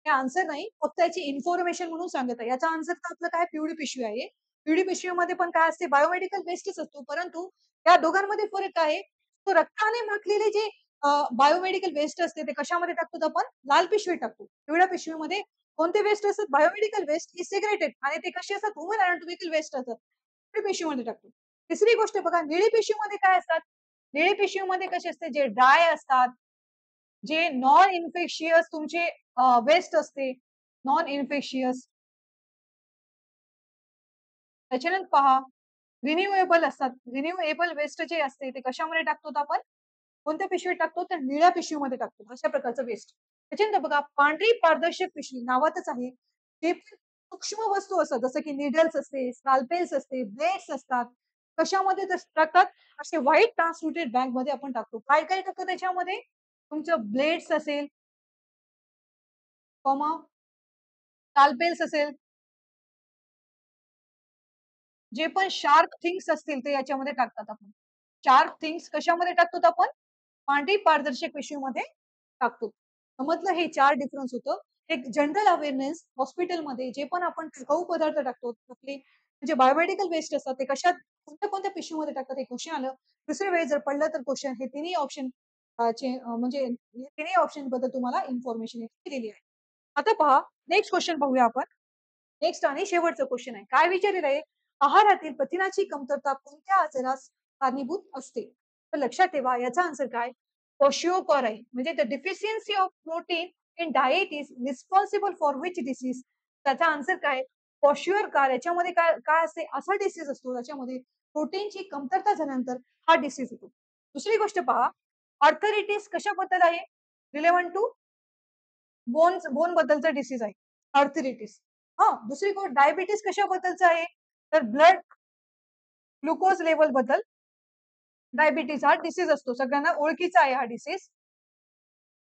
हे आन्सर नाही, फक्त याची इन्फॉर्मेशन म्हणून सांगत आहे. याचा आन्सर तर आपलं काय पिवळी पिशवी आहे. पिवळी पिशवीमध्ये पण काय असते? बायोमेडिकल वेस्टच असतो. परंतु या दोघांमध्ये फरक काय आहे? तो रक्ताने माखलेले जे बायोमेडिकल वेस्ट असते ते कशामध्ये टाकतो आपण? लाल पिशवीत टाकतो. पिवळ्या पिशवीमध्ये कोणते वेस्ट असतात? बायोमेडिकल वेस्ट इज सेग्रेटेड आणि ते कसे असतात? ह्यूमन अनाटॉमिकल वेस्ट असतात. पिवळी पिशवीमध्ये टाकतो. तिसरी गोष्ट बघा, निळी पिशवीमध्ये काय असतात? निळी पिशवीमध्ये कसे असते? जे ड्राय असतात, जे नॉन इन्फेक्शियस तुमचे वेस्ट असते, नॉन इन्फेक्शियस. त्याच्यानंतर पहा, रिन्यूएबल असतात. रिन्यूएबल वेस्ट जे असते ते कशामध्ये टाकतो आपण? कोणत्या पिशवीत टाकतो? तर निळ्या पिशवीमध्ये टाकतो. अशा प्रकारचं वेस्ट. त्याच्यानंतर बघा, पांढरी पारदर्शक पिशवी नावातच आहे. ते पण सूक्ष्म वस्तू असतात, जसं की निडल्स असते, स्काल्पेल्स असते, ब्लेड्स असतात. कशामध्ये टाकतात? असे व्हाईट ट्रान्सल्युटेड बॅग मध्ये आपण टाकतो. काय काय टाकतो त्याच्यामध्ये? तुमचं ब्लेड्स असेल, कॉमा स्काल्पेल्स असेल, जे पण शार्प थिंग्स असतील ते याच्यामध्ये टाकतात आपण. शार्प थिंग्स कशामध्ये टाकतो आपण? पांढरी पारदर्शक पिशवीमध्ये टाकतो. समजलं हे 4 डिफरन्स होतं. एक जनरल अवेअरनेस हॉस्पिटलमध्ये जे पण आपण खाऊ पदार्थ टाकतो, आपली म्हणजे बायोमेडिकल वेस्ट असतात ते कशात कोणत्या-कोणत्या पिशवीमध्ये टाकतात हे क्वेशन आलं. दुसरी वेळेस जर पडलं तर क्वेशन हे तिन्ही ऑप्शन म्हणजे हे तिन्ही ऑप्शनबद्दल तुम्हाला इन्फॉर्मेशन दिलेली आहे. आता पहा नेक्स्ट क्वेशन पाहूया आपण. नेक्स्ट आणि शेवटचा क्वेश्चन आहे. काय विचारलेलं आहे? आहारातील प्रथिनाची कमतरता कोणत्या आजारास कारणीभूत असते? तर लक्षात ठेवा याचा आन्सर काय? क्वोशियोकर आहे. म्हणजे the deficiency of protein in diet is responsible for which disease? त्याचा आन्सर काय? क्वोशियोकर याच्यामध्ये काय काय असते? असा डिसीज असतो त्याच्यामध्ये प्रोटीनची कमतरता झाल्यानंतर हा डिसीज होतो. दुसरी गोष्ट पहा, आर्थरायटिस कशाबद्दल आहे? रिलेव्हंट टू बोन बद्दलचा डिसीज आहे. आर्थरायटिस. हां, दुसरी गोष्ट डायबिटीज कशाबद्दलचं आहे? तर ब्लड ग्लुकोज लेव्हल बद्दल डायबिटीज हा डिसीज असतो. सगळ्यांना ओळखीचा आहे हा डिसीज.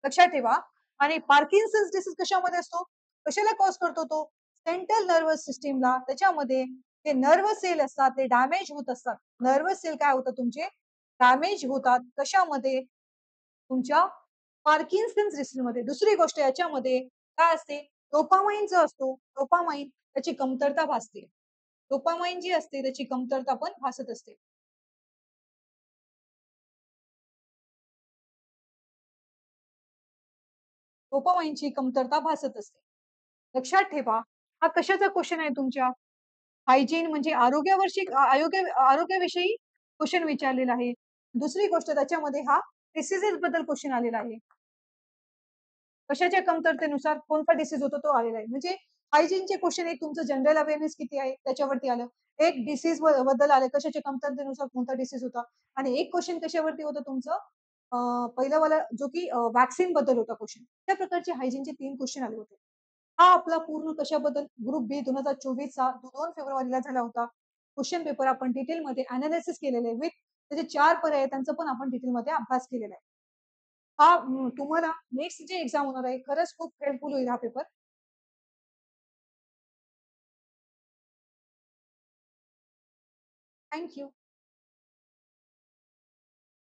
लक्षात ठेवा. आणि पार्किन्सन्स डिसीज कशामध्ये असतो? कशाला कॉज करतो तो? सेंट्रल नर्व्हस सिस्टमला त्याच्यामध्ये ते नर्व्ह सेल असतात ते डॅमेज होत असतात. नर्व्ह सेल काय होतात तुमचे? डॅमेज होतात. कशामध्ये? तुमच्या पार्किन्सन्स डिसीजमध्ये. दुसरी गोष्ट याच्यामध्ये काय असते? डोपामाइन जो असतो, डोपामाइन त्याची कमतरता भासते. डोपामाइन जी असते त्याची कमतरता पण भासत असते. डोपामाइनची कमतरता भासत असते. लक्षात ठेवा, हा कशाचा क्वेशन आहे तुमच्या? हायजीन म्हणजे आरोग्याविषयी क्वेशन विचारलेला आहे. दुसरी गोष्ट त्याच्यामध्ये हा डिसीजेस बद्दल क्वेशन आलेला आहे. कशाच्या कमतरतेनुसार कोणता डिसीज होतो तो आलेला आहे. म्हणजे हायजीनचे क्वेशन एक तुमचं जनरल अवेअरनेस किती आहे त्याच्यावरती आलं. एक डिसीज बद्दल आलं कशाच्या कमतरतेनुसार कोणता डिसीज होता आणि एक क्वेशन कशावरती होतं तुमचं पहिलं वाला जो की व्हॅक्सीन बद्दल होता क्वेशन. त्या प्रकारचे हायजीनचे 3 क्वेशन आले होते. हा आपला पूर्ण कशाबद्दल ग्रुप बी 2024चा 2 फेब्रुवारीला झाला होता. क्वेशन पेपर आपण डिटेलमध्ये एनालिसिस केलेले आहे विथ त्याचे 4 पर्याय आहेत, त्यांचा पण आपण डिटेलमध्ये अभ्यास केलेला आहे. हा तुम्हाला नेक्स्ट जे एक्झाम होणार आहे खरंच खूप हेल्पफुल होईल हा पेपर. Thank you.